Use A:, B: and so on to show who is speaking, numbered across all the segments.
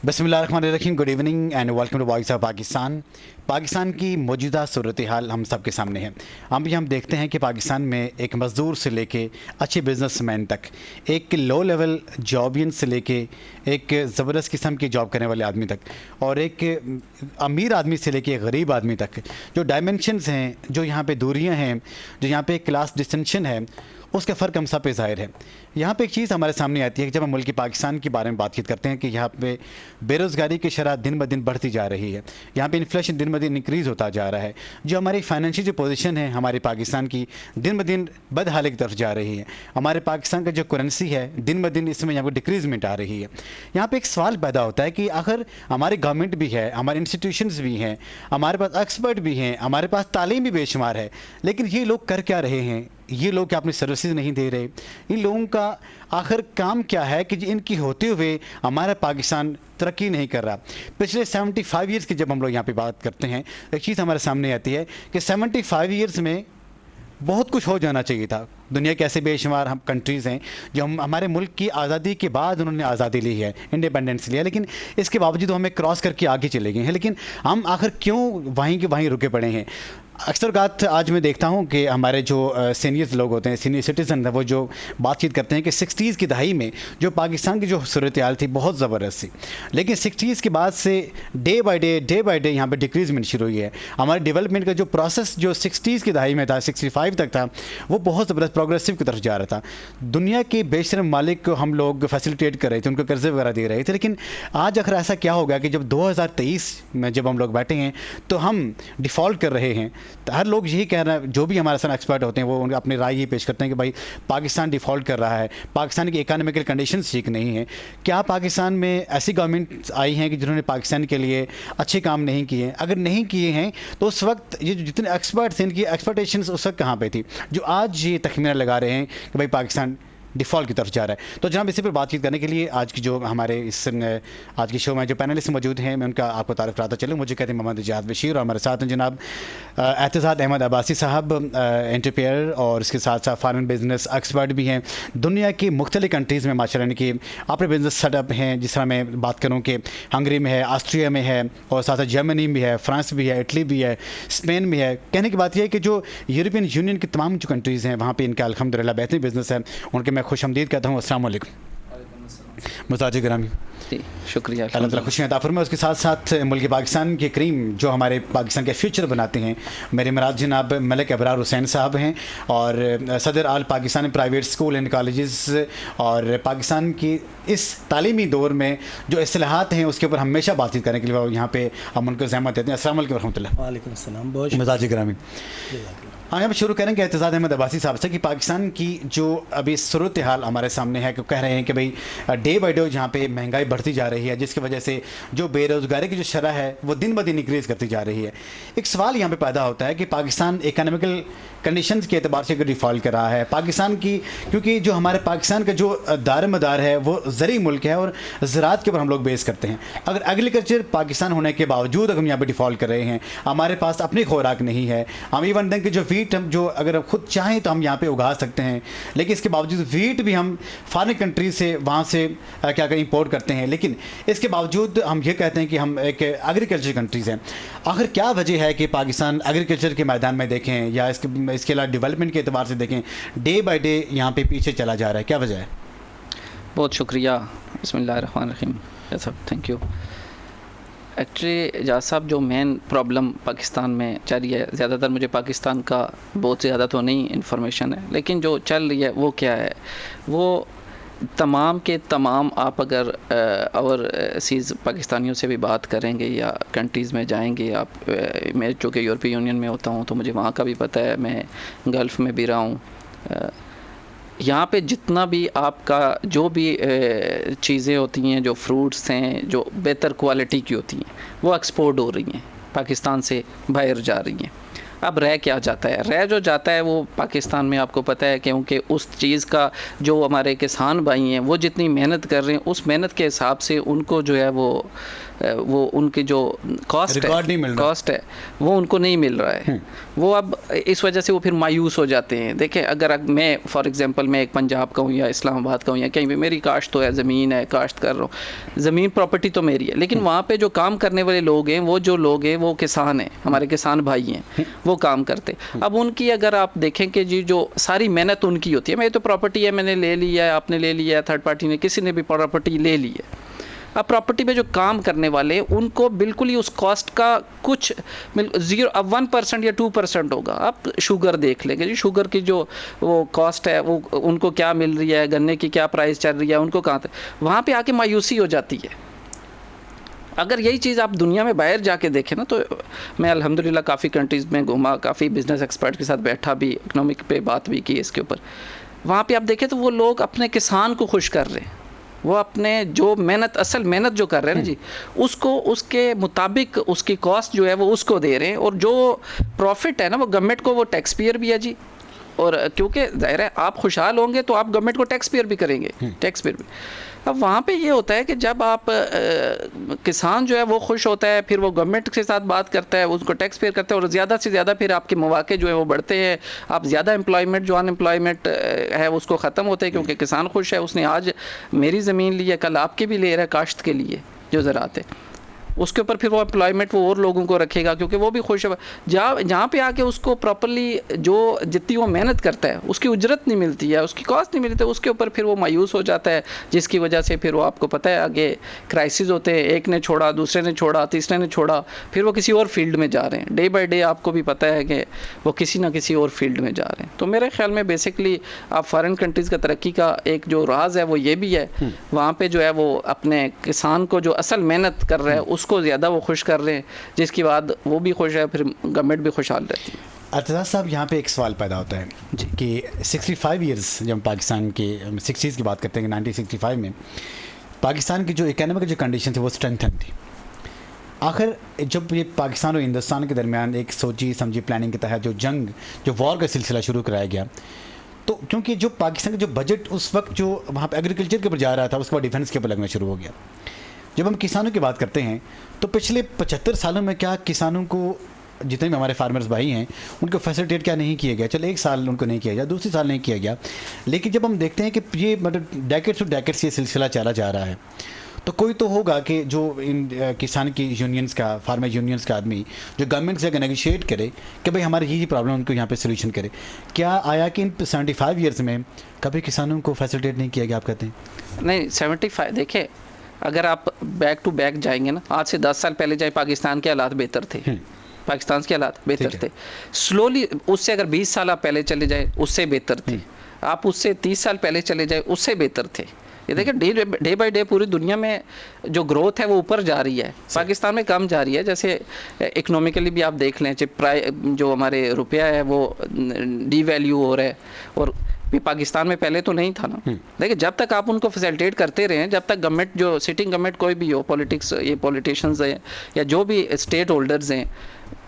A: बिस्मिल्लाहिर्रहमानिर्रहीम। Good evening and welcome to voice of Pakistan. Pakistan की मौजूदा सूरत हाल हम सब के सामने है। हम देखते हैं कि पाकिस्तान में एक मज़दूर से लेके अच्छे बिजनेसमैन तक, एक लो लेवल जॉबियन से लेके एक ज़बरदस्त किस्म की जॉब करने वाले आदमी तक, और एक अमीर आदमी से लेके एक गरीब आदमी तक, जो डायमेंशंस हैं, जो यहाँ पे दूरियाँ हैं, जो यहाँ पे क्लास डिस्टिंक्शन है, उसका फ़र्क हम सब पे ज़ाहिर है। यहाँ पे एक चीज़ हमारे सामने आती है कि जब हम मुल्क पाकिस्तान के बारे में बातचीत करते हैं कि यहाँ पे बेरोज़गारी की शरह दिन ब दिन बढ़ती जा रही है, यहाँ पे इन्फ्लेशन दिन ब दिन इंक्रीज़ होता जा रहा है, जो हमारी फाइनेंशियल जो पोजीशन है हमारे पाकिस्तान की दिन ब दिन बदहाली की तरफ जा रही है। हमारे पाकिस्तान का जो करेंसी है दिन ब दिन इसमें यहाँ पर डिक्रीजमेंट आ रही है। यहाँ पर एक सवाल पैदा होता है कि आखिर हमारी गवर्नमेंट भी है, हमारे इंस्टीट्यूशंस भी हैं, हमारे पास एक्सपर्ट भी हैं, हमारे पास तालीम भी बेशुमार है, लेकिन ये लोग कर क्या रहे हैं? ये लोग क्या अपनी सर्विसेज नहीं दे रहे? इन लोगों का आखिर काम क्या है कि इनकी होते हुए हमारा पाकिस्तान तरक्की नहीं कर रहा? पिछले 75 ईयर्स की जब हम लोग यहाँ पे बात करते हैं, एक चीज़ हमारे सामने आती है कि 75 ईयर्स में बहुत कुछ हो जाना चाहिए था। दुनिया के ऐसे बेशुमार हम कंट्रीज़ हैं जो हमारे मुल्क की आज़ादी के बाद उन्होंने आज़ादी ली है, इंडिपेंडेंस लिया, लेकिन इसके बावजूद हमें क्रॉस करके आगे चले गए हैं। लेकिन हम आखिर क्यों वहीं के वहीं रुके पड़े हैं? अक्सर बात आज मैं देखता हूँ कि हमारे जो सीनियर्स लोग होते हैं, सीनियर सिटीज़न हैं, वो जो बातचीत करते हैं कि 60s की दहाई में जो पाकिस्तान की जो सूरत हाल थी बहुत ज़बरदस्त थी, लेकिन 60s के बाद से डे बाय डे यहाँ पे डिक्रीजमेंट शुरू हुई है। हमारे डेवलपमेंट का जो प्रोसेस जो 60s की दहाई में था, 65 तक था, वो बहुत ज़बरदस्त प्रोग्रेसिव की तरफ जा रहा था। दुनिया के बेशरम मालिक को हम लोग फैसिलिटेट कर रहे थे, उनको कर्जे वगैरह दे रहे थे। लेकिन आज आखिर ऐसा क्या हो गया कि जब 2023 में जब हम लोग बैठे हैं तो हम डिफ़ॉल्ट कर रहे हैं। तो हर लोग यही कह रहे हैं, जो भी हमारे साथ एक्सपर्ट होते हैं वो उनका अपनी राय ही पेश करते हैं कि भाई पाकिस्तान डिफ़ॉल्ट कर रहा है, पाकिस्तान की इकोनॉमिकल कंडीशंस ठीक नहीं है। क्या पाकिस्तान में ऐसी गवर्नमेंट आई हैं कि जिन्होंने पाकिस्तान के लिए अच्छे काम नहीं किए? अगर नहीं किए हैं तो उस वक्त ये जितने एक्सपर्ट्स हैं, इनकी एक्सपेक्टेशंस उस वक्त कहाँ पे थी, जो आज ये तखमीना लगा रहे हैं कि भाई पाकिस्तान डिफ़ॉल्ट की तरफ जा रहा है? तो जनाब, इसी पर बातचीत करने के लिए आज की जो हमारे आज की शो में जो पैनलिस्ट मौजूद हैं, मैं उनका आपको तारुफ कराता चलूँ। मुझे कहते हैं मोहम्मद इजाज़ बशीर, और हमारे साथ हैं जनाब एतज़ाद अहमद अब्बासी साहब, एंटरप्रेन्योर और इसके साथ साथ फॉरेन बिजनेस एक्सपर्ट भी हैं। दुनिया की मुख्तलिफ कंट्रीज़ में माशाअल्लाह की अपने बिजनेस सेटअप हैं। जिस तरह मैं बात करूँ कि हंगरी में है, ऑस्ट्रिया में है, और साथ साथ जर्मनी में है, फ्रांस भी है, इटली भी है, स्पेन भी है। कहने की बात यह है कि जो यूरोपियन यूनियन की तमाम जो कंट्रीज़ हैं वहाँ पर इनका अल्हम्दुलिल्लाह बेहतरीन बिजनेस है। उनके मैं खुशामदीद कहता हूँ। अस्सलाम वालेकुम मुस्ताज ग्रामी।
B: शुक्रिया।
A: अल्लाह ताला खुशियाँ अता फरमाए। उसके साथ साथ मुल्क पाकिस्तान के करीम जो हमारे पाकिस्तान के फ्यूचर बनाते हैं, मेरे मराद जनाब मलिक अबरार हुसैन साहब हैं, और सदर all Pakistan private school and colleges, और पाकिस्तान की इस तालीमी दौर में जो इस्लाहात हैं उसके ऊपर हमेशा बातचीत करने के लिए यहाँ पे हम उनको ज़हमत देते हैं। अस्सलाम वालेकुम रहमतुल्लाह।
C: वालेकुम अस्सलाम। बहुत
A: मुस्ताज ग्रामी। हाँ, अब शुरू करेंगे एतज़ाद अहमद अब्बासी साहब से कि पाकिस्तान की जो अभी सूरत हाल हमारे सामने है, कि कह रहे हैं कि भाई डे बाई डे जहाँ पे महंगाई बढ़ती जा रही है, जिसकी वजह से जो बेरोज़गारी की जो शरह है वो दिन ब दिन इंक्रीज़ करती जा रही है। एक सवाल यहाँ पे पैदा होता है कि पाकिस्तान इकोनॉमिकल कंडीशंस के एतबार से डिफ़ॉल्ट कर रहा है पाकिस्तान की, क्योंकि जो हमारे पाकिस्तान का जो दार मदार है वो ज़री मुल्क है और ज़राअत के ऊपर हम लोग बेस करते हैं। अगर एग्रीकल्चर पाकिस्तान होने के बावजूद अगर हम यहाँ पर डिफ़ॉल्ट कर रहे हैं, हमारे पास अपनी खुराक नहीं है, हम इवन दें कि जो वीट हम जो अगर खुद चाहें तो हम यहाँ पे उगा सकते हैं, लेकिन इसके बावजूद वीट भी हम फॉरेन कंट्री से वहाँ से क्या करें इंपोर्ट करते हैं, लेकिन इसके बावजूद हम ये कहते हैं कि हम एक एग्रीकल्चर कंट्रीज़ हैं। आखिर क्या वजह है कि पाकिस्तान एग्रीकल्चर के मैदान में देखें या इसके अलावा डेवलपमेंट के एतबार से देखें डे बाई डे यहाँ पे पीछे चला जा रहा है? क्या वजह है?
B: बहुत शुक्रिया। बिस्मिल्लाहिर्रहमानिर्रहीम। Thank you. एक्चुअली एजाज साहब, जो मेन प्रॉब्लम पाकिस्तान में चल रही है, ज़्यादातर मुझे पाकिस्तान का बहुत ज़्यादा तो नहीं इन्फॉर्मेशन है, लेकिन जो चल रही है वो क्या है, वो तमाम के तमाम आप अगर और सीज़ पाकिस्तानियों से भी बात करेंगे या कंट्रीज़ में जाएंगे आप, मैं चूँकि यूरोपीय यूनियन में होता हूँ तो मुझे वहाँ का भी पता है, मैं गल्फ़ में भी रहा हूँ। यहाँ पे जितना भी आपका जो भी चीज़ें होती हैं, जो फ्रूट्स हैं जो बेहतर क्वालिटी की होती हैं, वो एक्सपोर्ट हो रही हैं, पाकिस्तान से बाहर जा रही हैं। अब रह क्या जाता है, रह जो जाता है वो पाकिस्तान में आपको पता है, क्योंकि उस चीज़ का जो हमारे किसान भाई हैं वो जितनी मेहनत कर रहे हैं उस मेहनत के हिसाब से उनको जो है वो उनकी जो कॉस्ट है वो उनको नहीं मिल रहा है। वो अब इस वजह से वो फिर मायूस हो जाते हैं। देखें, अगर मैं फॉर एग्जांपल मैं एक पंजाब का हूँ या इस्लामाबाद का हूँ या कहीं भी, मेरी काश्त तो है, ज़मीन है, काश्त कर रहा हूँ, ज़मीन प्रॉपर्टी तो मेरी है, लेकिन वहाँ पे जो काम करने वाले लोग हैं वो जो लोग हैं वो किसान हैं, हमारे किसान भाई हैं, वो काम करते। अब उनकी अगर आप देखें कि जी जो सारी मेहनत उनकी होती है, मेरी तो प्रॉपर्टी है, मैंने ले लिया है, आपने ले लिया है, थर्ड पार्टी ने, किसी ने भी प्रॉपर्टी ले ली है। अब प्रॉपर्टी पे जो काम करने वाले उनको बिल्कुल ही उस कॉस्ट का कुछ 1% या 2% होगा। आप शुगर देख लेंगे जी, शुगर की जो वो कॉस्ट है वो उनको क्या मिल रही है, गन्ने की क्या प्राइस चल रही है, उनको कहाँ तक, वहाँ पे आके मायूसी हो जाती है। अगर यही चीज़ आप दुनिया में बाहर जाके देखें ना, तो मैं अल्हम्दुलिल्लाह काफ़ी कंट्रीज़ में घूमा, काफ़ी बिजनेस एक्सपर्ट के साथ बैठा भी, इकोनॉमिक पे बात भी की इसके ऊपर। वहाँ पे आप देखें तो वो लोग अपने किसान को खुश कर रहे हैं, वो अपने जो मेहनत, असल मेहनत जो कर रहे हैं ना जी, उसको उसके मुताबिक उसकी कॉस्ट जो है वो उसको दे रहे हैं, और जो प्रॉफिट है ना वो गवर्नमेंट को, वो टैक्स पेयर भी है जी। और क्योंकि जाहिर है आप खुशहाल होंगे तो आप गवर्नमेंट को टैक्स पेयर भी करेंगे, टैक्स पेयर भी। अब वहाँ पे ये होता है कि जब आप किसान जो है वो खुश होता है, फिर वो गवर्नमेंट के साथ बात करता है, उसको टैक्स पेयर करता है, और ज़्यादा से ज़्यादा फिर आपके मौके जो है वो बढ़ते हैं, आप ज़्यादा एम्प्लॉयमेंट, जो अनएम्प्लॉयमेंट है उसको ख़त्म होता है, क्योंकि किसान खुश है, उसने आज मेरी ज़मीन ली है, कल आपकी भी ले रहा है काश्त के लिए जो ज़रात है, उसके ऊपर फिर वो एम्प्लॉयमेंट वो और लोगों को रखेगा, क्योंकि वो भी खुश है। जहाँ पे आके उसको प्रॉपरली जो जितनी वो मेहनत करता है उसकी उजरत नहीं मिलती है, उसकी कॉस्ट नहीं मिलती है, उसके ऊपर फिर वो मायूस हो जाता है, जिसकी वजह से फिर वो, आपको पता है, आगे क्राइसिस होते हैं, एक ने छोड़ा, दूसरे ने छोड़ा, तीसरे ने छोड़ा, फिर वो किसी और फील्ड में जा रहे हैं। डे बाई डे आपको भी पता है कि वो किसी ना किसी और फील्ड में जा रहे हैं। तो मेरे ख्याल में बेसिकली आप फॉरेन कंट्रीज़ का तरक्की का एक जो राज है वो ये भी है, वहाँ पर जो है वो अपने किसान को जो असल मेहनत कर रहा है उसको ज़्यादा वो खुश कर रहे हैं, जिसके बाद वो भी खुश है, फिर गवर्नमेंट भी खुशहाल रहती है।
A: अरतज़ा साहब, यहाँ पे एक सवाल पैदा होता है कि 65 ईयर्स, जब पाकिस्तान के 60s की बात करते हैं, 1965 में पाकिस्तान की जो इकोनॉमिक जो कंडीशन थी वो स्ट्रेंथन थी। आखिर जब ये पाकिस्तान और हिंदुस्तान के दरमियान एक सोची समझी प्लानिंग के तहत जो वॉर का सिलसिला शुरू कराया गया, तो क्योंकि जो पाकिस्तान का जो बजट उस वक्त जो वहाँ पर एग्रीकल्चर के ऊपर जा रहा था, उसके बाद डिफेंस के ऊपर लगना शुरू हो गया। जब हम किसानों की बात करते हैं तो पिछले 75 सालों में क्या किसानों को, जितने भी हमारे फार्मर्स भाई हैं, उनको फैसिलिटेट क्या नहीं किया गया? चलो एक साल उनको नहीं किया गया, दूसरे साल नहीं किया गया, लेकिन जब हम देखते हैं कि ये मतलब डेकेड्स टू डेकेड्स ये सिलसिला चला जा रहा है, तो कोई तो होगा कि जो इन किसान की यूनियंस का, फार्मर यूनियंस का आदमी जो गवर्नमेंट से नेगोशिएट करे कि भाई हमारी ये प्रॉब्लम उनको यहाँ पे सोल्यूशन करे। क्या आया कि इन 75 ईयर्स में कभी किसानों को फैसिलिटेट नहीं किया गया, आप कहते हैं?
B: नहीं, 75 देखिए, अगर आप बैक टू बैक जाएंगे ना, आज से 10 साल पहले जाए, पाकिस्तान के हालात बेहतर थे, पाकिस्तान के हालात बेहतर थे। स्लोली उससे अगर 20 साल आप पहले चले जाए उससे बेहतर थे, आप उससे 30 साल पहले चले जाए उससे बेहतर थे। ये देखिए डे बाई डे पूरी दुनिया में जो ग्रोथ है वो ऊपर जा रही है, पाकिस्तान में कम जा रही है। जैसे इकोनॉमिकली भी आप देख लें, जो हमारे रुपया है वो डीवैल्यू हो रहा है, और पाकिस्तान में पहले तो नहीं था ना। देखिए, जब तक आप उनको फैसिलिटेट करते रहें, जब तक गवर्नमेंट, जो सिटिंग गवर्नमेंट कोई भी हो, पॉलिटिक्स, ये पॉलिटिशियंस हैं या जो भी स्टेट होल्डर्स हैं,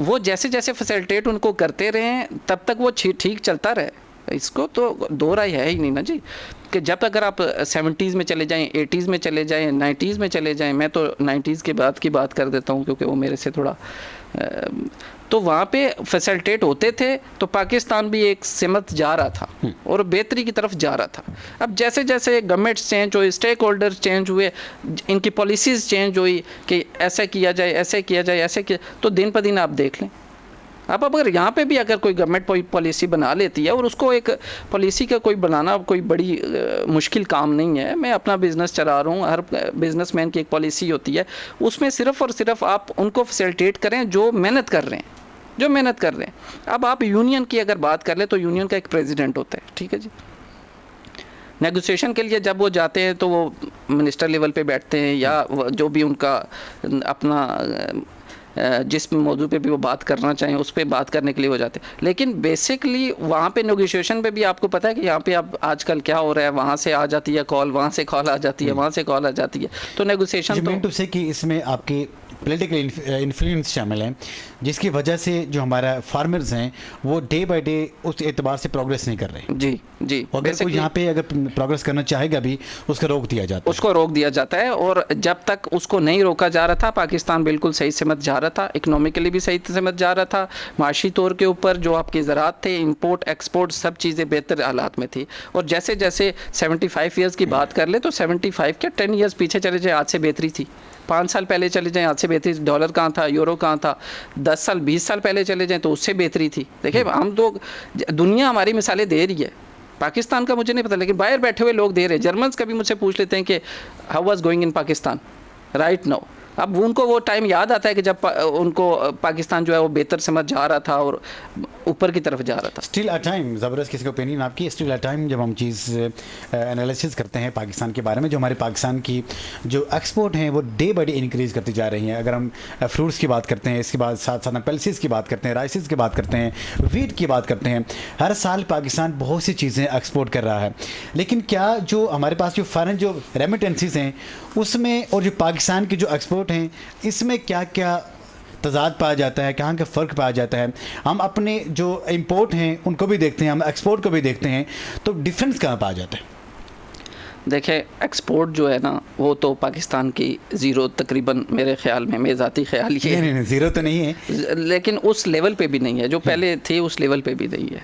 B: वो जैसे जैसे फैसिलिटेट उनको करते रहें तब तक वो ठीक चलता रहे। इसको तो दो राय है ही नहीं ना जी, कि जब तक अगर आप 70s में चले जाएं, 80s में चले जाएं, 90s में चले जाएं, मैं तो 90s के बाद की बात कर देता हूं क्योंकि वो मेरे से थोड़ा, तो वहाँ पे फैसिलिटेट होते थे तो पाकिस्तान भी एक सिमत जा रहा था और बेहतरी की तरफ जा रहा था। अब जैसे जैसे गवर्नमेंट्स चेंज हुई, स्टेक होल्डर्स चेंज हुए, इनकी पॉलिसीज़ चेंज हुई कि ऐसे किया जाए, ऐसे किया जाए, ऐसे किया, तो दिन पर दिन आप देख लें। अब अगर यहाँ पे भी अगर कोई गवर्नमेंट पॉलिसी बना लेती है, और उसको एक पॉलिसी का कोई बनाना कोई बड़ी मुश्किल काम नहीं है। मैं अपना बिज़नेस चला रहा हूँ, हर बिजनेसमैन की एक पॉलिसी होती है, उसमें सिर्फ़ और सिर्फ आप उनको फैसिलिटेट करें जो मेहनत कर रहे हैं, जो मेहनत कर रहे हैं। अब आप यूनियन की अगर बात कर लें तो यूनियन का एक प्रेसिडेंट होता है, ठीक है जी। नेगोशिएशन के लिए जब वो जाते हैं तो वो मिनिस्टर लेवल पे बैठते हैं, या जो भी उनका अपना जिस मौजू पे भी वो बात करना चाहें उस पर बात करने के लिए हो जाते हैं। लेकिन बेसिकली वहाँ पे नेगोशिएशन पे भी आपको पता है कि यहाँ पे अब आजकल क्या हो रहा है, वहाँ से आ जाती है कॉल, वहाँ से कॉल आ जाती है, वहाँ से कॉल आ जाती है, तो नेगोशिएशन
A: तो से कि इसमें आपके पॉलिटिकल इन्फ्लुएंस शामिल हैं, जिसकी वजह से जो हमारा फार्मर्स हैं वो डे बाय डे उस एतबार से प्रोग्रेस नहीं कर रहे।
B: जी जी,
A: अगर कोई यहाँ पे अगर प्रोग्रेस करना चाहेगा भी उसको रोक दिया जाता है,
B: उसको रोक दिया जाता है। और जब तक उसको नहीं रोका जा रहा था, पाकिस्तान बिल्कुल सही समत जा रहा था, इकोनॉमिकली भी सही समत जा रहा था, माशी तौर के ऊपर जो आपकी ज़राअत थे, इंपोर्ट एक्सपोर्ट सब चीज़ें बेहतर हालात में थी। और जैसे जैसे 75 ईयर्स की बात कर ले तो 75 क्या 10 ईयर्स पीछे चले जाए आज से बेहतरी थी, 5 साल पहले चले जाएं आज से बेहतरी, डॉलर कहाँ था, यूरो कहाँ था, 10 साल 20 साल पहले चले जाएं तो उससे बेहतरी थी। देखिए हम तो, दुनिया हमारी मिसालें दे रही है, पाकिस्तान का मुझे नहीं पता, लेकिन बाहर बैठे हुए लोग दे रहे हैं। जर्मन्स कभी मुझसे पूछ लेते हैं कि how was going in Pakistan right now. अब उनको वो टाइम याद आता है कि जब उनको पाकिस्तान जो है वो बेहतर समझ जा रहा था और ऊपर की तरफ जा रहा था।
A: स्टिल अ टाइम, ज़बरदस्त किसी का ओपिनियन आपकी, स्टिल अ टाइम जब हम चीज़ एनालिसिस करते हैं पाकिस्तान के बारे में, जो हमारे पाकिस्तान की जो एक्सपोर्ट हैं वो डे बाई डे इंक्रीज़ करती जा रही हैं। अगर हम फ्रूट्स की बात करते हैं, इसके बाद साथ साथ हम पल्सेस की बात करते हैं, राइसेस की बात करते हैं, वीट की बात करते हैं, हर साल पाकिस्तान बहुत सी चीज़ें एक्सपोर्ट कर रहा है। लेकिन क्या जो हमारे पास जो फॉरेन जो रेमिटेंसीज हैं उसमें और जो पाकिस्तान की जो एक्सपोर्ट हैं इसमें क्या क्या तज़ाद पाया जाता है, कहाँ का फ़र्क पाया जाता है? हम अपने जो इंपोर्ट हैं उनको भी देखते हैं, हम एक्सपोर्ट को भी देखते हैं, तो डिफरेंस कहाँ पाया जाता है?
B: देखें, एक्सपोर्ट जो है ना वो तो पाकिस्तान की ज़ीरो तकरीबन, मेरे ख्याल में, मेरे ज़ाती ख्याल ये
A: नहीं, ज़ीरो तो नहीं है,
B: लेकिन उस लेवल पे भी नहीं है जो पहले थी, उस लेवल पे भी नहीं है।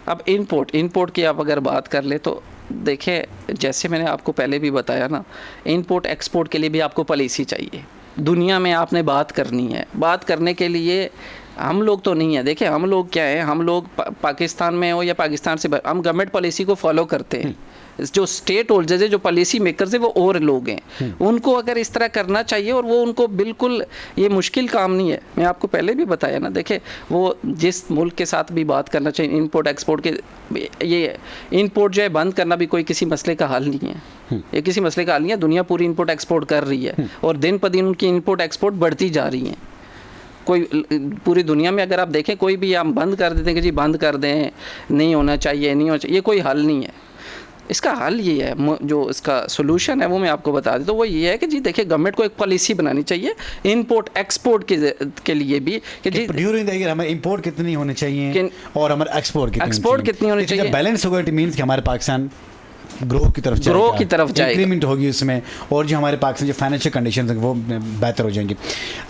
B: अब इंपोर्ट की आप अगर बात कर ले तो देखें, जैसे मैंने आपको पहले भी बताया ना, इंपोर्ट एक्सपोर्ट के लिए भी आपको पॉलिसी चाहिए। दुनिया में आपने बात करनी है, बात करने के लिए हम लोग तो नहीं है। देखिए हम लोग क्या है, हम लोग पाकिस्तान में हो या पाकिस्तान से हम गवर्नमेंट पॉलिसी को फॉलो करते हैं। जो स्टेट होल्डर्स है, जो पॉलिसी मेकर्स है, वो और लोग हैं, उनको अगर इस तरह करना चाहिए और वो उनको बिल्कुल, ये मुश्किल काम नहीं है। मैं आपको पहले भी बताया ना, देखे वो जिस मुल्क के साथ भी बात करना चाहिए इंपोर्ट एक्सपोर्ट के, ये इंपोर्ट जो है बंद करना भी कोई किसी मसले का हल नहीं है, ये किसी मसले का हल नहीं है। दुनिया पूरी इंपोर्ट एक्सपोर्ट कर रही है और दिन पर दिन उनकी इंपोर्ट एक्सपोर्ट बढ़ती जा रही है। कोई पूरी दुनिया में अगर आप देखें, कोई भी हम बंद कर देते हैं कि जी बंद कर दें, नहीं होना चाहिए, नहीं होना चाहिए, ये कोई हल नहीं है। इसका हल ये है, जो इसका सोल्यूशन है वो मैं आपको बता दूं, तो वो ये है कि जी देखिए गवर्नमेंट को एक पॉलिसी बनानी चाहिए इंपोर्ट एक्सपोर्ट के लिए भी कि जी
A: ड्यूरिंग द ईयर हमें इंपोर्ट कितनी होनी चाहिए और हमारे एक्सपोर्ट कितनी होनी चाहिए। बैलेंस होगा, इट मींस कि हमारे पाकिस्तान ग्रो की तरफ जाएगा, इंक्रीमेंट होगी उसमें, और जो हमारे पाकिस्तान जो फाइनेंशियल कंडीशन है वो बेहतर हो जाएंगी।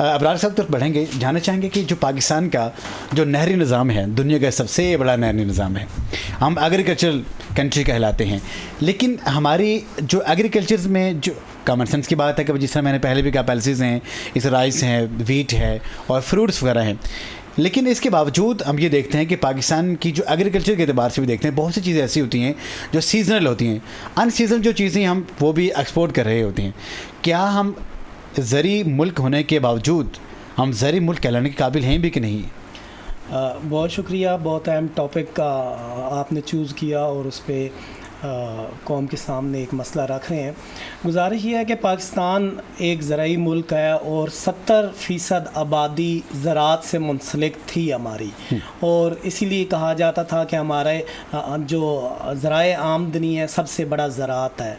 A: अबरार साहब तरफ बढ़ेंगे, जानना चाहेंगे कि जो पाकिस्तान का जो नहरी निज़ाम है, दुनिया का सबसे बड़ा नहरी निज़ाम है, हम एग्रीकल्चरल कंट्री कहलाते हैं, लेकिन हमारी जो एग्रीकल्चर में जो कॉमन सेंस की बात है कि जिस तरह मैंने पहले भी कहा, पल्सेस हैं, इस राइस हैं, वीट है और फ्रूट्स वगैरह हैं, लेकिन इसके बावजूद हम ये देखते हैं कि पाकिस्तान की जो एग्रीकल्चर के अतबार से भी देखते हैं, बहुत सी चीज़ें ऐसी होती हैं जो सीजनल होती हैं, अनसीजनल जो चीज़ें हम वो भी एक्सपोर्ट कर रहे होते हैं। क्या हम ज़री मुल्क होने के बावजूद हम ज़री मुल्क कहलाने के काबिल हैं भी कि नहीं?
C: बहुत शुक्रिया, बहुत अहम टॉपिक का आपने चूज़ किया और उस पर कौम के सामने एक मसला रख रहे हैं। गुजारिश ये है कि पाकिस्तान एक ज़राई मुल्क है और 70% आबादी ज़राअत से मुंसलिक थी हमारी, और इसीलिए कहा जाता था कि हमारे जो ज़राए आमदनी है सबसे बड़ा ज़राअत है।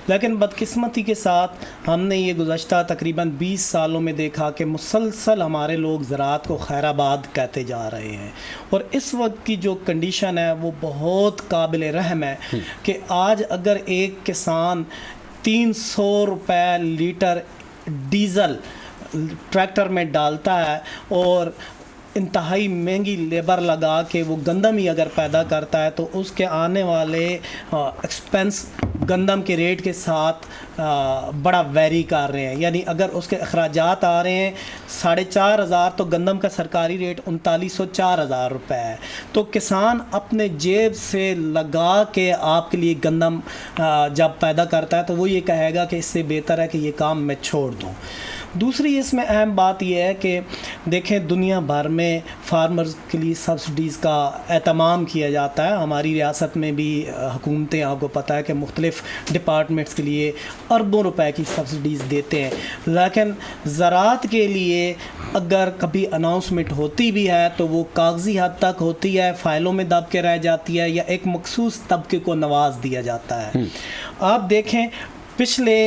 C: लेकिन बदकिस्मती के साथ हमने ये गुज़श्ता तकरीबन 20 सालों में देखा कि मुसलसल हमारे लोग ज़राअत को खैराबाद कहते जा रहे हैं, और इस वक्त की जो कंडीशन है वो बहुत काबिल रहम है कि आज अगर एक किसान 300 रुपये लीटर डीज़ल ट्रैक्टर में डालता है और इंतहाई महंगी लेबर लगा के वो गंदम ही अगर पैदा करता है, तो उसके आने वाले एक्सपेंस गंदम के रेट के साथ बड़ा वेरी कर रहे हैं। यानी अगर उसके अखराजात आ रहे हैं 4,500, तो गंदम का सरकारी रेट 3904 रुपये है। तो किसान अपने जेब से लगा के आपके लिए गंदम जब पैदा करता है तो वो ये कहेगा कि इससे बेहतर है कि ये काम मैं छोड़ दूँ। दूसरी इसमें अहम बात यह है कि देखें, दुनिया भर में फार्मर्स के लिए सब्सिडीज़ का एहतमाम किया जाता है। हमारी रियासत में भी हुकूमतें, आपको पता है कि मुख्तलिफ़ डिपार्टमेंट्स के लिए अरबों रुपए की सब्सिडीज़ देते हैं, लेकिन ज़राअत के लिए अगर कभी अनाउंसमेंट होती भी है तो वो कागज़ी हद तक होती है, फ़ाइलों में दब के रह जाती है, या एक मखसूस तबके को नवाज दिया जाता है। आप देखें, पिछले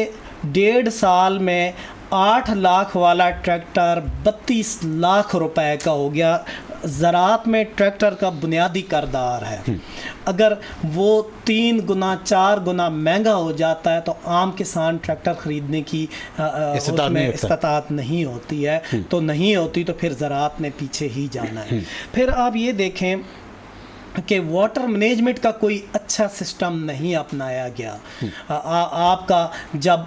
C: 1.5 साल में 8 लाख वाला ट्रैक्टर 32 लाख रुपए का हो गया। ज़राअत में ट्रैक्टर का बुनियादी करदार है, अगर वो 3 गुना 4 गुना महंगा हो जाता है तो आम किसान ट्रैक्टर ख़रीदने की उसमें इस्तात नहीं होती है, तो नहीं होती तो फिर ज़राअत ने पीछे ही जाना है। फिर आप ये देखें कि वाटर मैनेजमेंट का कोई अच्छा सिस्टम नहीं अपनाया गया। आपका जब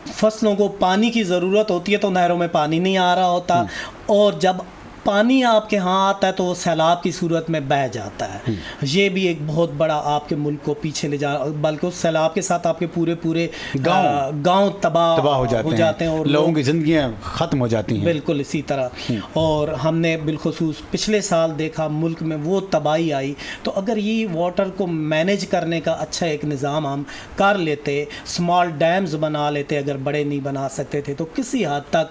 C: फसलों को पानी की ज़रूरत होती है तो नहरों में पानी नहीं आ रहा होता, और जब पानी आपके यहाँ आता है तो वो सैलाब की सूरत में बह जाता है। ये भी एक बहुत बड़ा आपके मुल्क को पीछे ले जा, बल्कि उस सैलाब के साथ आपके पूरे गांव तबाह हो जाते हैं और
A: लोगों की ज़िंदगियाँ ख़त्म हो जाती हैं।
C: बिल्कुल इसी तरह। और हमने बिलखुसूस पिछले साल देखा मुल्क में वो तबाही आई। तो अगर ये वाटर को मैनेज करने का अच्छा एक निज़ाम हम कर लेते, स्मॉल डैम्स बना लेते, अगर बड़े नहीं बना सकते थे तो किसी हद तक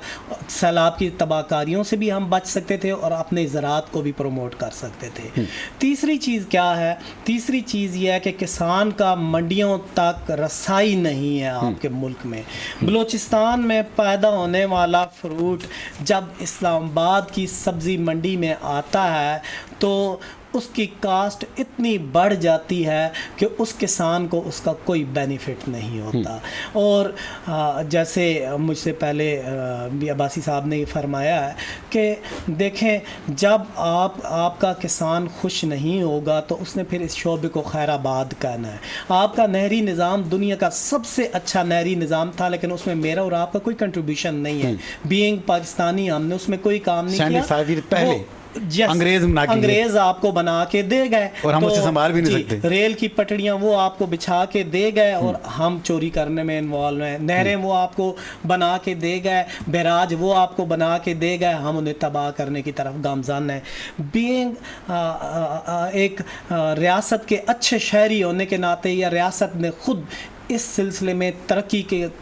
C: सैलाब की तबाहकारियों से भी हम बच सकते थे और अपने ज़राअत को भी प्रमोट कर सकते थे। तीसरी चीज़ क्या है? तीसरी चीज़ यह है कि किसान का मंडियों तक रसाई नहीं है आपके मुल्क में। बलूचिस्तान में पैदा होने वाला फ्रूट जब इस्लामाबाद की सब्ज़ी मंडी में आता है तो उसकी कास्ट इतनी बढ़ जाती है कि उस किसान को उसका कोई बेनिफिट नहीं होता। और जैसे मुझसे पहले भी अब्बासी साहब ने फरमाया है कि देखें, जब आपका किसान खुश नहीं होगा तो उसने फिर इस शोबे को खैराबाद कहना है। आपका नहरी निज़ाम दुनिया का सबसे अच्छा नहरी निज़ाम था, लेकिन उसमें मेरा और आपका कोई कंट्रीब्यूशन नहीं है। बीइंग पाकिस्तानी हमने उसमें कोई काम नहीं किया।
A: 75 ईयर पहले
C: अंग्रेज आपको बना के दे गए
A: और हम उसे संभाल भी नहीं सकते।
C: रेल की पटड़ियां वो आपको बिछा के दे गए और हम चोरी करने में इन्वॉल्व हैं। नहरें वो आपको बना के दे गए, बैराज वो आपको बना के दे गए, हम उन्हें तबाह करने की तरफ गामज़न हैं। बीइंग एक रियासत के अच्छे शहरी होने के नाते या रियासत ने खुद इस सिलसिले में तरक्की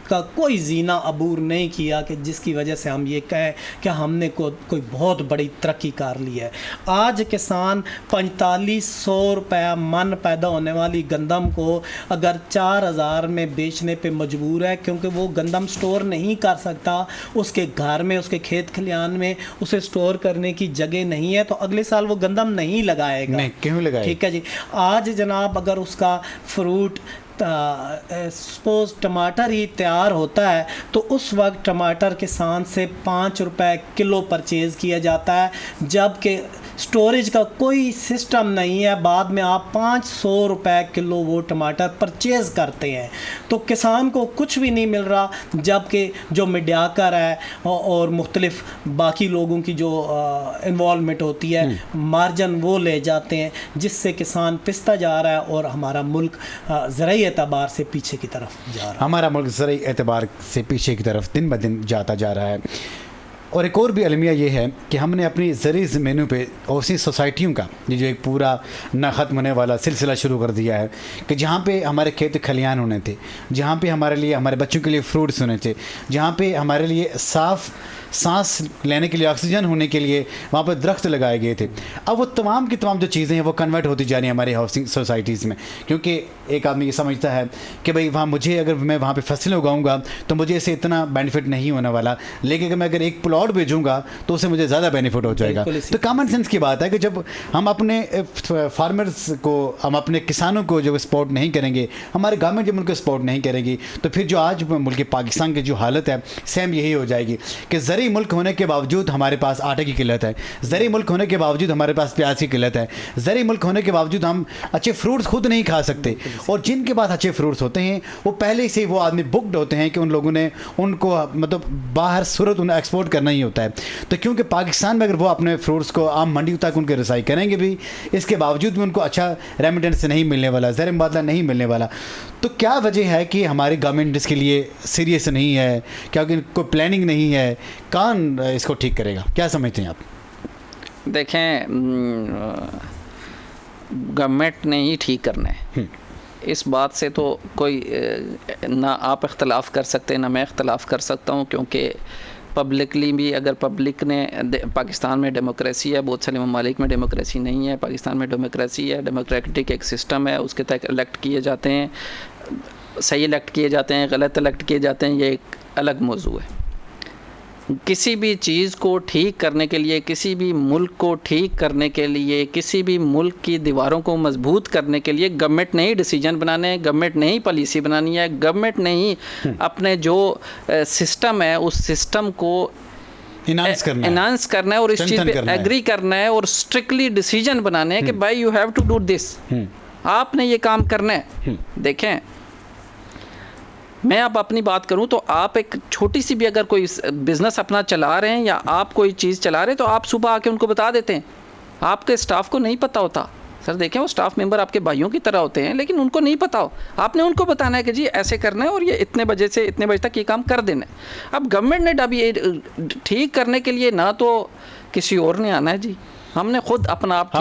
C: का कोई जीना अबूर नहीं किया कि जिसकी वजह से हम ये कहें कि हमने कोई बहुत बड़ी तरक्की कर ली है। आज किसान 4500 रुपया मन पैदा होने वाली गंदम को अगर 4000 में बेचने पे मजबूर है, क्योंकि वो गंदम स्टोर नहीं कर सकता, उसके घर में, उसके खेत खलियान में उसे स्टोर करने की जगह नहीं है, तो अगले साल वो गंदम नहीं लगाएगा।
A: नहीं, क्यों लगाएगा?
C: ठीक है जी। आज जनाब अगर उसका फ्रूट सपोज टमाटर ही तैयार होता है तो उस वक्त टमाटर किसान से 5 रुपए किलो परचेज़ किया जाता है, जबकि स्टोरेज का कोई सिस्टम नहीं है। बाद में आप 500 रुपए किलो वो टमाटर परचेज़ करते हैं, तो किसान को कुछ भी नहीं मिल रहा, जबकि जो मीडियाकर है और मुख्तलिफ बाकी लोगों की जो इन्वॉल्वमेंट होती है, मार्जिन वो ले जाते हैं, जिससे किसान पिसता जा रहा है और हमारा मुल्क ज़राई एतबार से पीछे की तरफ जा रहा है।
A: हमारा मुल्क ज़राई एतबार से पीछे की तरफ दिन ब दिन जाता जा रहा है। और एक और भी अलमिया ये है कि हमने अपनी ज़रूरी ज़मीनों पे ओवरसीज़ सोसाइटियों का ये जो एक पूरा ना ख़त्म होने वाला सिलसिला शुरू कर दिया है कि जहाँ पे हमारे खेत खलियान होने थे, जहाँ पे हमारे लिए, हमारे बच्चों के लिए फ्रूट्स होने थे, जहाँ पे हमारे लिए साफ़ सांस लेने के लिए ऑक्सीजन होने के लिए वहाँ पर दरख्त लगाए गए थे। अब वो तमाम की तमाम जो चीज़ें हैं वो कन्वर्ट होती जा रही हैं हमारी हाउसिंग सोसाइटीज़ में, क्योंकि एक आदमी ये समझता है कि भाई वहाँ मुझे, अगर मैं वहाँ पे फसलें उगाऊंगा तो मुझे इससे इतना बेनिफिट नहीं होने वाला, लेकिन अगर मैं एक प्लॉट भेजूँगा तो उससे मुझे ज़्यादा बेनिफिट हो जाएगा। तो कॉमन सेंस की बात है कि जब हम अपने फार्मर्स को, हम अपने किसानों को जब सपोर्ट नहीं करेंगे, हमारे गवर्नमेंट जब उनको सपोर्ट नहीं करेगी, तो फिर जो आज मुल्क पाकिस्तान की जो हालत है सेम यही हो जाएगी कि ज़रूरी मुल्क होने के बावजूद हमारे पास आटे की किल्लत है, ज़रूरी मुल्क होने के बावजूद हमारे पास प्याज की किल्लत है, ज़रूरी मुल्क होने के बावजूद हम अच्छे फ्रूट्स खुद नहीं खा सकते, और जिनके पास अच्छे फ्रूट्स होते हैं वो पहले से वो आदमी बुकड होते हैं कि उन लोगों ने उनको मतलब बाहर सूरत उन्हें एक्सपोर्ट करना ही होता है। तो क्योंकि पाकिस्तान में अगर वो अपने फ्रूट्स को आम मंडियों तक उनके रसाई करेंगे भी, इसके बावजूद भी उनको अच्छा रेमिटेंस नहीं मिलने वाला, ज़र मुबादला नहीं मिलने वाला, तो क्या वजह है कि हमारी गवर्नमेंट इसके लिए सीरियस नहीं है? क्या कोई प्लानिंग नहीं है? कौन इसको ठीक करेगा? क्या समझते हैं आप?
B: देखें, गवर्नमेंट ने ही ठीक करना है, इस बात से तो कोई ना आप इख्तलाफ कर सकते ना मैं इख्तलाफ कर सकता हूँ, क्योंकि पब्लिकली भी, अगर पब्लिक ने, पाकिस्तान में डेमोक्रेसी है, बहुत सारे ममालिक में डेमोक्रेसी नहीं है, पाकिस्तान में डेमोक्रेसी है, डेमोक्रेटिक एक सिस्टम है, उसके तहत इलेक्ट किए जाते हैं, सही इलेक्ट किए जाते हैं, गलत इलेक्ट किए जाते हैं, ये एक अलग मौजू है। किसी भी चीज़ को ठीक करने के लिए, किसी भी मुल्क को ठीक करने के लिए, किसी भी मुल्क की दीवारों को मजबूत करने के लिए गवर्नमेंट ने ही डिसीजन बनाने हैं, गवर्नमेंट ने ही पॉलिसी बनानी है, गवर्नमेंट ने ही अपने जो सिस्टम है उस सिस्टम को
A: इनहांस करना है और इस चीज़ पे एग्री
B: करना है और स्ट्रिक्टली डिसीजन बनाने हैं कि भाई you have to do this, आपने ये काम करना है। देखें, मैं अब अपनी बात करूं तो आप एक छोटी सी भी अगर कोई बिज़नेस अपना चला रहे हैं या आप कोई चीज़ चला रहे हैं तो आप सुबह आके उनको बता देते हैं। आपके स्टाफ को नहीं पता होता। सर देखें, वो स्टाफ मेंबर आपके भाइयों की तरह होते हैं, लेकिन उनको नहीं पता हो। आपने उनको बताना है कि जी ऐसे करना है और ये इतने बजे से इतने बजे तक ये काम कर देना है। अब गवर्नमेंट ने अभी ये ठीक करने के लिए ना तो किसी और ने आना है जी, हमने खुद अपने आप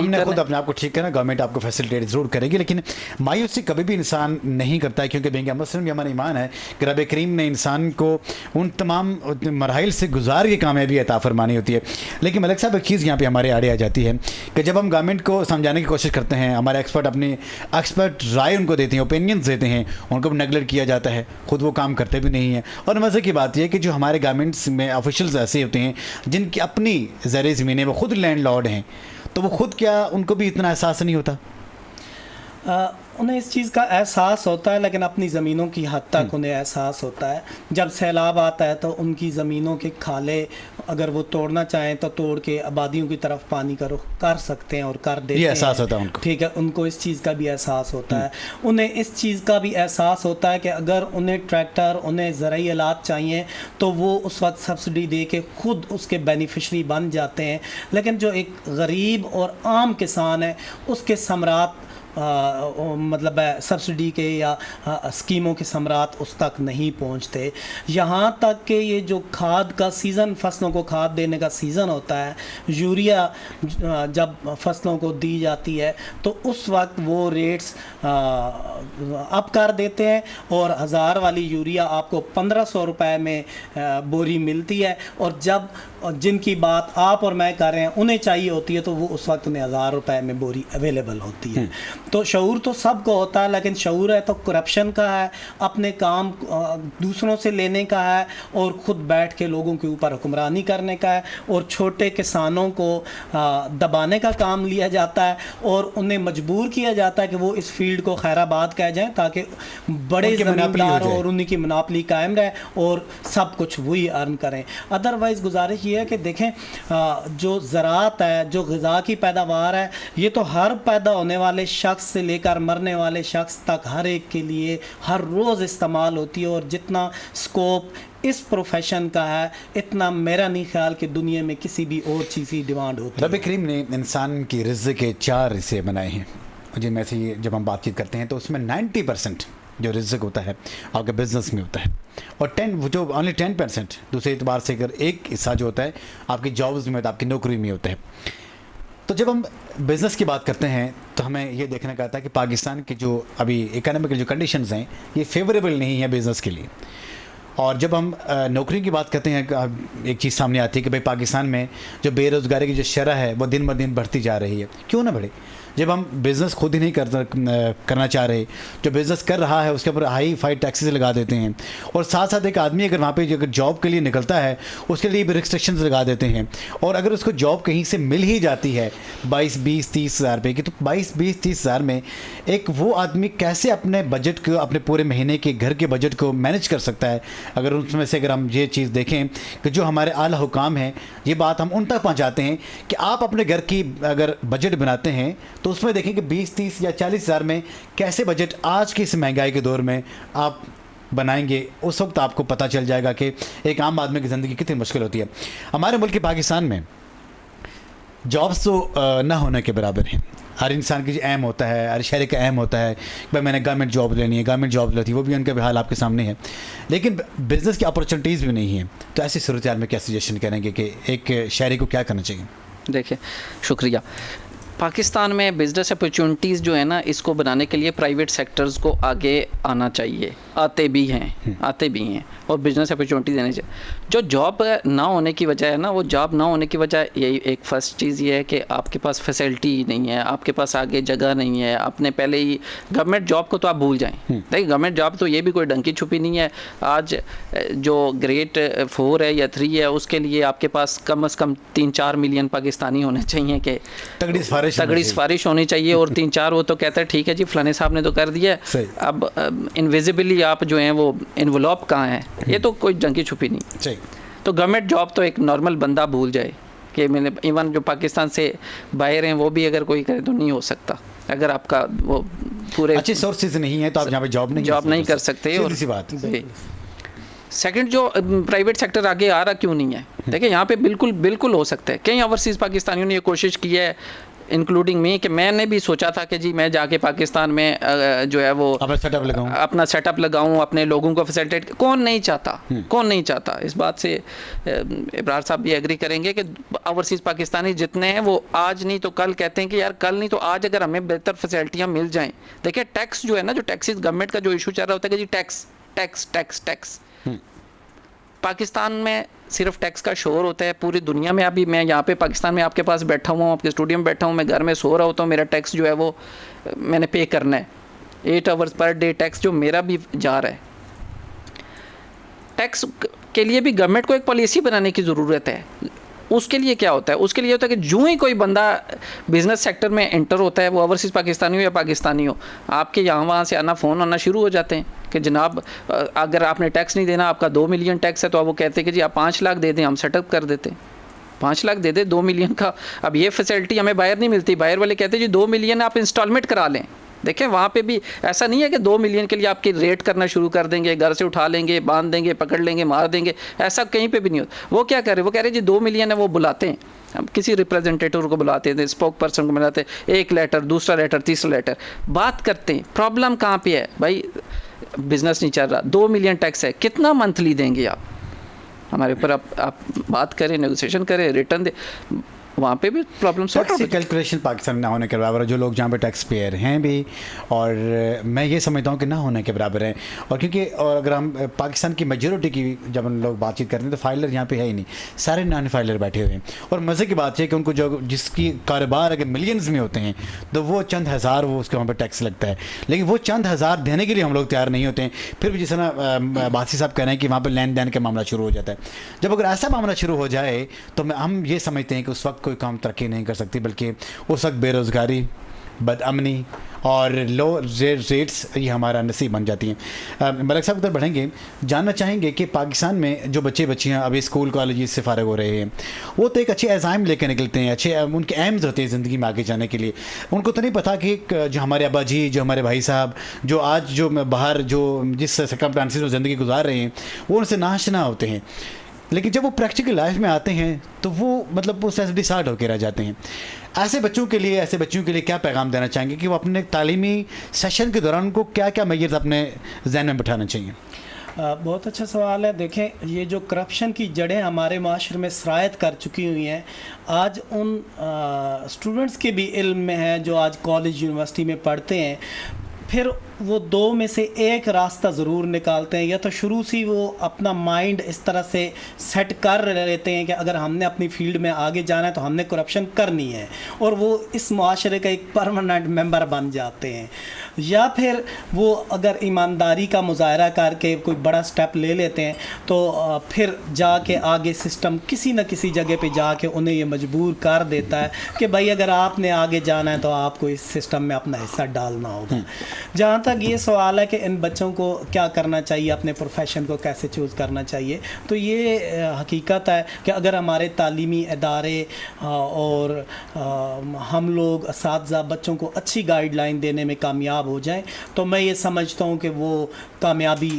B: को
A: ठीक करना। गवर्नमेंट आपको फैसिलिटेट ज़रूर करेगी, लेकिन मायूसी कभी भी इंसान नहीं करता है, क्योंकि बेंग मुस्लिम में हमारा ईमान है कि रब करीम ने इंसान को उन तमाम मराहिल से गुजार के कामयाबी अता फरमानी होती है। लेकिन मलिक साहब, एक चीज़ यहाँ पे हमारे आड़े आ जाती है कि जब हम गवर्नमेंट को समझाने की कोशिश करते हैं, हमारे एक्सपर्ट अपनी एक्सपर्ट राय उनको देते हैं, ओपिनियंस देते हैं, उनको भी नेगलेक्ट किया जाता है, खुद वो काम करते भी नहीं हैं। और मज़े की बात यह है कि जो हमारे गवर्नमेंट्स में ऑफिशियल्स ऐसे होते हैं जिनकी अपनी ज़र ज़मीनें, वो खुद लैंड लॉर्ड हैं, तो वो खुद क्या उनको भी इतना एहसास नहीं होता?
C: उन्हें इस चीज़ का एहसास होता है, लेकिन अपनी ज़मीनों की हद तक उन्हें एहसास होता है। जब सैलाब आता है तो उनकी ज़मीनों के खाले अगर वो तोड़ना चाहें तो तोड़ के आबादियों की तरफ पानी का रुख कर सकते हैं और कर देते हैं।
A: ये एहसास होता है उनको।
C: ठीक है, उनको इस चीज़ का भी एहसास होता है। उन्हें इस चीज़ का भी एहसास होता है कि अगर उन्हें ट्रैक्टर, उन्हें ज़रूरी आलात चाहिए तो वो उस वक्त सब्सिडी दे के खुद उसके बेनिफिशरी बन जाते हैं। लेकिन जो एक गरीब और आम किसान है, उसके समरात मतलब सब्सिडी के या स्कीमों के समरात उस तक नहीं पहुंचते। यहाँ तक कि ये जो खाद का सीज़न, फसलों को खाद देने का सीज़न होता है, यूरिया जब फसलों को दी जाती है तो उस वक्त वो रेट्स अप कर देते हैं और 1000 वाली यूरिया आपको 1500 रुपए में बोरी मिलती है। और जब जिनकी बात आप और मैं कर रहे हैं उन्हें चाहिए होती है तो वो उस वक्त उन्हें 1000 रुपए में बोरी अवेलेबल होती है। तो शऊर तो सबको होता है, लेकिन शऊर है तो करप्शन का है, अपने काम दूसरों से लेने का है और ख़ुद बैठ के लोगों के ऊपर हुक्मरानी करने का है और छोटे किसानों को दबाने का काम लिया जाता है और उन्हें मजबूर किया जाता है कि वो इस फील्ड को खैराबाद कह जाएं ताकि बड़े ज़मींदार और उन्हीं की मुनाफली कायम रहे और सब कुछ वही अर्न करें। अदरवाइज़ गुजारिश ये है कि देखें, जो ज़राअत है, जो ग़िज़ा की पैदावार है, ये तो हर पैदा होने वाले शख्स से लेकर मरने वाले शख्स तक हर एक के लिए हर रोज़ इस्तेमाल होती है। और जितना स्कोप इस प्रोफेशन का है, इतना मेरा नहीं ख्याल कि दुनिया में किसी भी और चीज़ की डिमांड होती है।
A: रब करीम ने इंसान की रिज़्क़ के 4 हिस्से बनाए हैं, जिनमें से जब हम बातचीत करते हैं तो उसमें 90% जो रिज़्क़ होता है आपके बिज़नेस में होता है और 10% दूसरे एतबार से अगर एक हिस्सा जो होता है आपकी जॉब्स में होता है, आपकी नौकरी में होता है। तो जब हम बिज़नेस की बात करते हैं तो हमें ये देखने का आता है कि पाकिस्तान की जो अभी इकोनॉमिकल जो कंडीशंस हैं ये फेवरेबल नहीं है बिज़नेस के लिए। और जब हम नौकरी की बात करते हैं, एक चीज़ सामने आती है कि भाई पाकिस्तान में जो बेरोज़गारी की जो शरह है वो दिन ब दिन बढ़ती जा रही है। क्यों ना बढ़े? जब हम बिज़नेस खुद ही नहीं करना चाह रहे, जो बिज़नेस कर रहा है उसके ऊपर हाई फाई टैक्सेस लगा देते हैं और साथ साथ एक आदमी अगर वहाँ पे अगर जॉब के लिए निकलता है उसके लिए भी रिस्ट्रिक्शंस लगा देते हैं। और अगर उसको जॉब कहीं से मिल ही जाती है 22-20-30 हज़ार रुपये की, तो 22-20-30 हज़ार में एक वो आदमी कैसे अपने बजट को, अपने पूरे महीने के घर के बजट को मैनेज कर सकता है? अगर उसमें से अगर हम ये चीज़ देखें कि जो हमारे आला हुकाम हैं, ये बात हम उन तक पहुँचाते हैं कि आप अपने घर की अगर बजट बनाते हैं तो उसमें देखें कि 20-30 या 40 हज़ार में कैसे बजट आज की इस महंगाई के दौर में आप बनाएंगे। उस वक्त आपको पता चल जाएगा कि एक आम आदमी की ज़िंदगी कितनी मुश्किल होती है। हमारे मुल्क पाकिस्तान में जॉब्स तो ना होने के बराबर हैं। हर इंसान की एम होता है, हर शहरी का एम होता है कि भाई मैंने गवर्नमेंट जॉब लेनी है, गवर्नमेंट जॉब लेती है, वो भी उनका भी हाल आपके सामने है, लेकिन बिज़नेस की अपॉर्चुनिटीज़ भी नहीं है। तो ऐसी सूरत हाल में क्या सजेशन करेंगे कि एक शहरी को क्या करना चाहिए?
B: देखिए, शुक्रिया। पाकिस्तान में बिज़नेस अपॉर्चुनिटीज़ जो है ना, इसको बनाने के लिए प्राइवेट सेक्टर्स को आगे आना चाहिए, आते भी हैं और बिज़नेस अपॉर्चुनिटी देनी चाहिए। जो जॉब ना होने की वजह है ना, वो जॉब ना होने की वजह यही एक फ़र्स्ट चीज़ ये है कि आपके पास फैसिलिटी नहीं है, आपके पास आगे जगह नहीं है। आपने पहले ही गवर्नमेंट जॉब को तो आप भूल जाएं, देखिए गवर्नमेंट जॉब तो ये भी कोई डंकी छुपी नहीं है। आज जो ग्रेड 4 है या 3 है, उसके लिए आपके पास कम से कम 3-4 मिलियन पाकिस्तानी होने चाहिए कि तगड़ी सिफारिश होनी चाहिए। और 3-4 वो तो कहते हैं ठीक है जी फलाने साहब ने तो कर दिया, अब इनविजिबली आप जो हैं वो इन्वलॉप कहाँ है, ये तो कोई जंगी छुपी नहीं। तो गवर्नमेंट जॉब तो एक नॉर्मल बंदा भूल जाए कि मैंने, इवन जो पाकिस्तान से बाहर हैं वो भी अगर कोई करे तो नहीं हो सकता। अगर आपका वो पूरे
A: अच्छे सोर्सेज नहीं है तो आप यहाँ पे जॉब नहीं
B: कर सकते। और
A: सी बात।
B: सेकंड, जो प्राइवेट सेक्टर आगे आ रहा क्यों नहीं है? देखिए यहाँ पे बिल्कुल हो सकता है। कई ओवरसीज़ पाकिस्तानियों ने ये कोशिश की है, इंक्लूडिंग मी, कि मैंने भी सोचा था कि जी मैं जाके पाकिस्तान में जो है वो अपना सेटअप लगाऊं, अपने लोगों को फैसिलिटेट। कौन नहीं चाहता? इस बात से इब्रार साहब भी एग्री करेंगे कि ओवरसीज़ पाकिस्तानी जितने हैं वो आज नहीं तो कल कहते हैं कि यार कल नहीं तो आज अगर हमें बेहतर फैसिलिटियाँ मिल जाएँ। देखिए टैक्स जो है ना, जो टैक्सेस गवर्नमेंट का जो इशू चल रहा होता है कि जी टैक्स पाकिस्तान में सिर्फ टैक्स का शोर होता है। पूरी दुनिया में अभी मैं यहाँ पे पाकिस्तान में आपके पास बैठा हुआ हूँ, आपके स्टूडियो में बैठा हूँ, मैं घर में सो रहा होता हूँ, मेरा टैक्स जो है वो मैंने पे करना है। 8 आवर्स पर डे टैक्स जो मेरा भी जा रहा है। टैक्स के लिए भी गवर्नमेंट को एक पॉलिसी बनाने की ज़रूरत है। उसके लिए क्या होता है? उसके लिए होता है कि जो ही कोई बंदा बिज़नेस सेक्टर में एंटर होता है, वो ओवरसीज़ पाकिस्तानी हो या पाकिस्तानी हो, आपके यहाँ वहाँ से आना फ़ोन आना शुरू हो जाते हैं कि जनाब अगर आपने टैक्स नहीं देना, आपका 2 मिलियन टैक्स है, तो वो कहते हैं कि जी आप 5 लाख दे दें, हम सेटअप कर देते हैं। 5 लाख दे दे 2 मिलियन का। अब ये फैसिलिटी हमें बाहर नहीं मिलती। बाहर वाले कहते हैं जी 2 मिलियन आप इंस्टॉलमेंट करा लें। देखें वहाँ पे भी ऐसा नहीं है कि 2 मिलियन के लिए आपकी रेट करना शुरू कर देंगे, घर से उठा लेंगे, बांध देंगे, पकड़ लेंगे, मार देंगे। ऐसा कहीं पे भी नहीं होता। वो क्या कर रहे हैं? वो कह रहे हैं जी 2 मिलियन है, वो बुलाते हैं, हम किसी रिप्रेजेंटेटिव को बुलाते हैं, स्पोक पर्सन को बुलाते हैं, एक लेटर, दूसरा लेटर, तीसरा लेटर, बात करते हैं। प्रॉब्लम कहाँ पे है भाई? बिजनेस नहीं चल रहा, 2 मिलियन टैक्स है, कितना मंथली देंगे आप हमारे ऊपर? आप बात करें, नेगोशिएशन करें, रिटर्न दे, वहाँ पे भी प्रॉब्लम सॉल्व हो।
A: कैलकुलेशन पाकिस्तान ना होने के बराबर है। जो लोग जहाँ पे टैक्स पेयर हैं भी, और मैं ये समझता हूँ कि ना होने के बराबर है। और क्योंकि और अगर हम पाकिस्तान की मेजोरिटी की जब हम लोग बातचीत करते हैं तो फाइलर यहाँ पे है ही नहीं, सारे नॉन फाइलर बैठे हुए हैं। और मज़े की बात है कि उनको जो जिसकी कारोबार अगर मिलियंस में होते हैं तो वो चंद हज़ार वो उसके वहाँ पर टैक्स लगता है, लेकिन वो चंद हज़ार देने के लिए हम लोग तैयार नहीं होते हैं। फिर भी जिस तरह बासी साहब कह रहे हैं कि वहाँ पर लेन देन का मामला शुरू हो जाता है। जब अगर ऐसा मामला शुरू हो जाए तो हम ये समझते हैं कि उस वक्त कोई काम तरक्की नहीं कर सकती, बल्कि उस वक्त बेरोज़गारी, बदअमनी और लो रेट्स ये हमारा नसीब बन जाती हैं। मलिक साहब उधर बढ़ेंगे, जानना चाहेंगे कि पाकिस्तान में जो बच्चे बच्चियाँ अभी स्कूल कॉलेज से फारिग हो रहे हैं, वो तो एक अच्छे एज़ाइम लेकर निकलते हैं, अच्छे उनके एम्स होते हैं ज़िंदगी में आगे जाने के लिए। उनको तो नहीं पता कि जो हमारे अब्बा जी, जो हमारे भाई साहब, जो आज जो बाहर जो जिस सर्कमस्टेंसेस में ज़िंदगी गुजार रहे हैं, वो उनसे नाआशना होते हैं। लेकिन जब वो प्रैक्टिकल लाइफ में आते हैं तो वो मतलब वो सेल्फ डिसाइड होकर रह जाते हैं। ऐसे बच्चों के लिए क्या पैगाम देना चाहेंगे कि वो अपने तालीमी सेशन के दौरान उनको क्या क्या मैयर्स अपने जहन में बिठाना चाहिए?
C: बहुत अच्छा सवाल है। देखें, ये जो करप्शन की जड़ें हमारे माशरे में सरायत कर चुकी हुई हैं, आज उन स्टूडेंट्स के भी इल्म में है जो आज कॉलेज यूनिवर्सिटी में पढ़ते हैं। फिर वो 2 में से एक रास्ता ज़रूर निकालते हैं, या तो शुरू से वो अपना माइंड इस तरह से सेट कर लेते हैं कि अगर हमने अपनी फील्ड में आगे जाना है तो हमने करप्शन करनी है, और वो इस माशरे का एक परमानेंट मेंबर बन जाते हैं। या फिर वो अगर ईमानदारी का मुजाहरा करके कोई बड़ा स्टेप ले लेते हैं तो फिर जाके आगे सिस्टम किसी न किसी जगह पे जाके उन्हें ये मजबूर कर देता है कि भाई अगर आपने आगे जाना है तो आपको इस सिस्टम में अपना हिस्सा डालना होगा। जहाँ तक ये सवाल है कि इन बच्चों को क्या करना चाहिए, अपने प्रोफेशन को कैसे चूज़ करना चाहिए, तो ये हकीकत है कि अगर हमारे तालीमी इदारे और हम लोग असातिज़ा बच्चों को अच्छी गाइडलाइन देने में कामयाब हो जाएं तो मैं ये समझता हूँ कि वो कामयाबी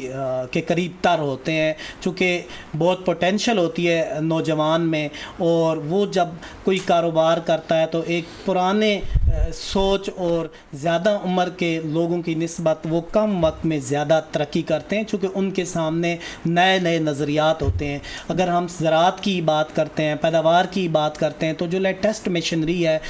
C: के करीब तर होते हैं। चूँकि बहुत पोटेंशियल होती है नौजवान में, और वो जब कोई कारोबार करता है तो एक पुराने सोच और ज़्यादा उम्र के लोगों की निस्बत वो कम वक्त में ज़्यादा तरक्की करते हैं, चूँकि उनके सामने नए नए नज़रियात होते हैं। अगर हम ज़राअत की बात करते हैं, पैदावार की बात करते हैं, तो जो लेटेस्ट मशीनरी है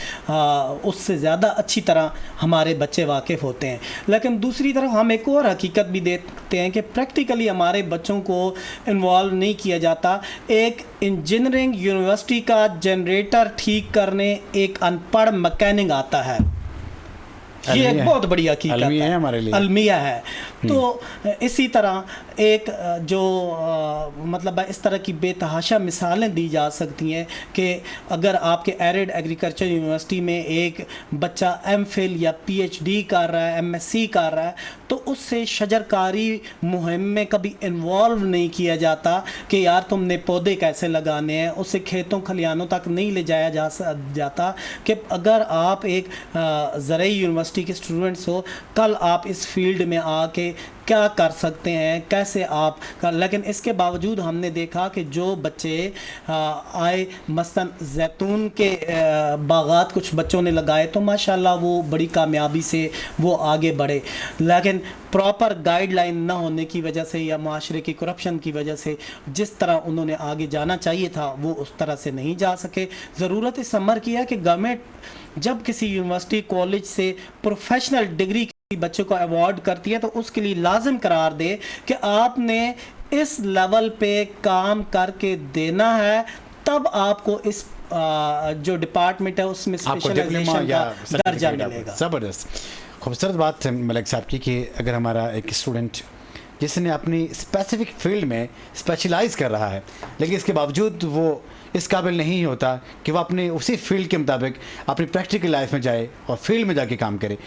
C: उससे ज़्यादा अच्छी तरह हमारे बच्चे वाकिफ़ होते हैं। लेकिन दूसरी तरफ हम एक और हकीकत भी देखते हैं कि प्रैक्टिकली हमारे बच्चों को इन्वॉल्व नहीं किया जाता। एक इंजीनियरिंग यूनिवर्सिटी का जनरेटर ठीक करने एक अनपढ़ मैकेनिक आता है, ये एक बहुत बड़ी हकीकत
A: अलमिया
C: है,
A: हमारे लिए
C: अलमिया है। तो इसी तरह एक जो मतलब इस तरह की बेतहाशा मिसालें दी जा सकती हैं कि अगर आपके एरिड एग्रीकल्चर यूनिवर्सिटी में एक बच्चा एमफिल या पीएचडी कर रहा है, एमएससी कर रहा है, तो उससे शजरकारी मुहिम में कभी इन्वॉल्व नहीं किया जाता कि यार तुमने पौधे कैसे लगाने हैं, उससे खेतों खलियानों तक नहीं ले जाया जाता कि अगर आप एक ज़रई यूनिवर्सिटी के स्टूडेंट्स हो, कल आप इस फील्ड में आके क्या कर सकते हैं, कैसे आप कर। लेकिन इसके बावजूद हमने देखा कि जो बच्चे आए, मसलन जैतून के बागात कुछ बच्चों ने लगाए तो माशाल्लाह वो बड़ी कामयाबी से वो आगे बढ़े, लेकिन प्रॉपर गाइडलाइन ना होने की वजह से या माशरे की करप्शन की वजह से जिस तरह उन्होंने आगे जाना चाहिए था वो उस तरह से नहीं जा सके। ज़रूरत इस अमर की है कि गवर्नमेंट जब किसी यूनिवर्सिटी कॉलेज से प्रोफेशनल डिग्री बच्चे को अवार्ड करती है तो उसके लिए लाजिम करार दे कि आपने इस लेवल पे काम करके देना है, तब आपको इस जो डिपार्टमेंट है उसमें स्पेशलाइजेशन का दर्जा मिलेगा।
A: ज़बरदस्त खूबसूरत बात है मलिक साहब की कि अगर हमारा एक स्टूडेंट जिसने अपनी स्पेसिफिक फील्ड में स्पेशलाइज कर रहा है लेकिन इसके बावजूद वो इस काबिल नहीं होता कि वो अपने उसी फील्ड के मुताबिक अपनी प्रैक्टिकल लाइफ में जाए और फील्ड में जाके काम करे,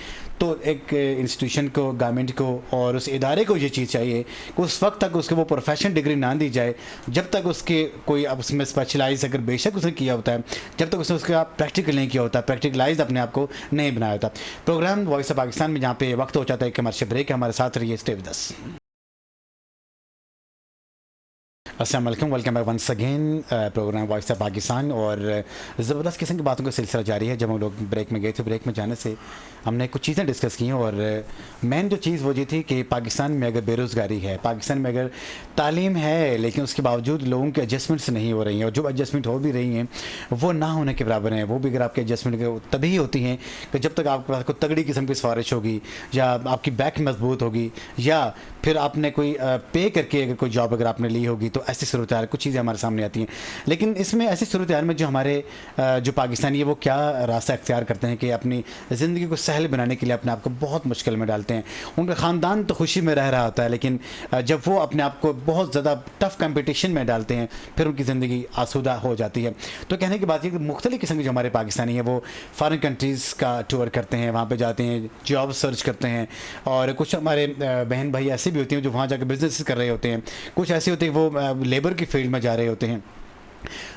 A: तो एक इंस्टीट्यूशन को, गवर्नमेंट को और उस इदारे को ये चीज़ चाहिए कि उस वक्त तक उसको वो प्रोफेशनल डिग्री ना दी जाए जब तक उसके कोई अब उसमें स्पेशलाइज अगर बेशक उसने किया होता है, जब तक उसने उसका प्रैक्टिकल नहीं किया होता, प्रैक्टिकलाइज अपने आप को नहीं बनाया होता। प्रोग्राम वॉइस ऑफ पाकिस्तान में जहाँ पे वक्त हो जाता है कि हमारे ब्रेक है, हमारे साथ रहिए, स्टे विद अस। अस्सलाम वालेकुम, welcome back once again program voice of Pakistan. और ज़बरदस्त किस्म की बातों का सिलसिला जारी है। जब हम लोग ब्रेक में गए थे, ब्रेक में जाने से हमने कुछ चीज़ें डिस्कस की हैं और मेन जो चीज़ वो ये थी कि पाकिस्तान में अगर बेरोज़गारी है, पाकिस्तान में अगर तालीम है लेकिन उसके बावजूद लोगों के एडजस्टमेंट्स नहीं हो रही हैं और जो एडजस्टमेंट हो भी रही हैं वो ना होने के बराबर हैं। वो भी अगर आपके एडजस्टमेंट तभी होती हैं कि जब तक आपके पास कोई तगड़ी किस्म की सिफारिश होगी या आपकी बैक मजबूत होगी या फिर आपने कोई पे करके अगर कोई जॉब अगर आपने ली होगी, तो ऐसी सूरत हाल कुछ चीज़ें हमारे सामने आती हैं। लेकिन इसमें ऐसी सूरत हाल में जो हमारे जो पाकिस्तानी है वो क्या रास्ता अख्तियार करते हैं कि अपनी ज़िंदगी को सहल बनाने के लिए अपने आप को बहुत मुश्किल में डालते हैं। उनका ख़ानदान तो खुशी में रह रहा होता है लेकिन जब वो अपने आप को बहुत ज़्यादा टफ़ कंपटीशन में डालते हैं फिर उनकी ज़िंदगी आसूदा हो जाती है। तो कहने की बात है कि मुख्तलिफ़ किस्म के जो हमारे पाकिस्तानी हैं वो फ़ॉरेन कंट्रीज़ का टूर करते हैं, वहाँ पर जाते हैं, जॉब सर्च करते हैं। और कुछ हमारे बहन भाई ऐसे भी होती हैं जो वहाँ जाकर बिजनेस कर रहे होते हैं, कुछ ऐसे होते हैं वो लेबर की फील्ड में जा रहे होते हैं।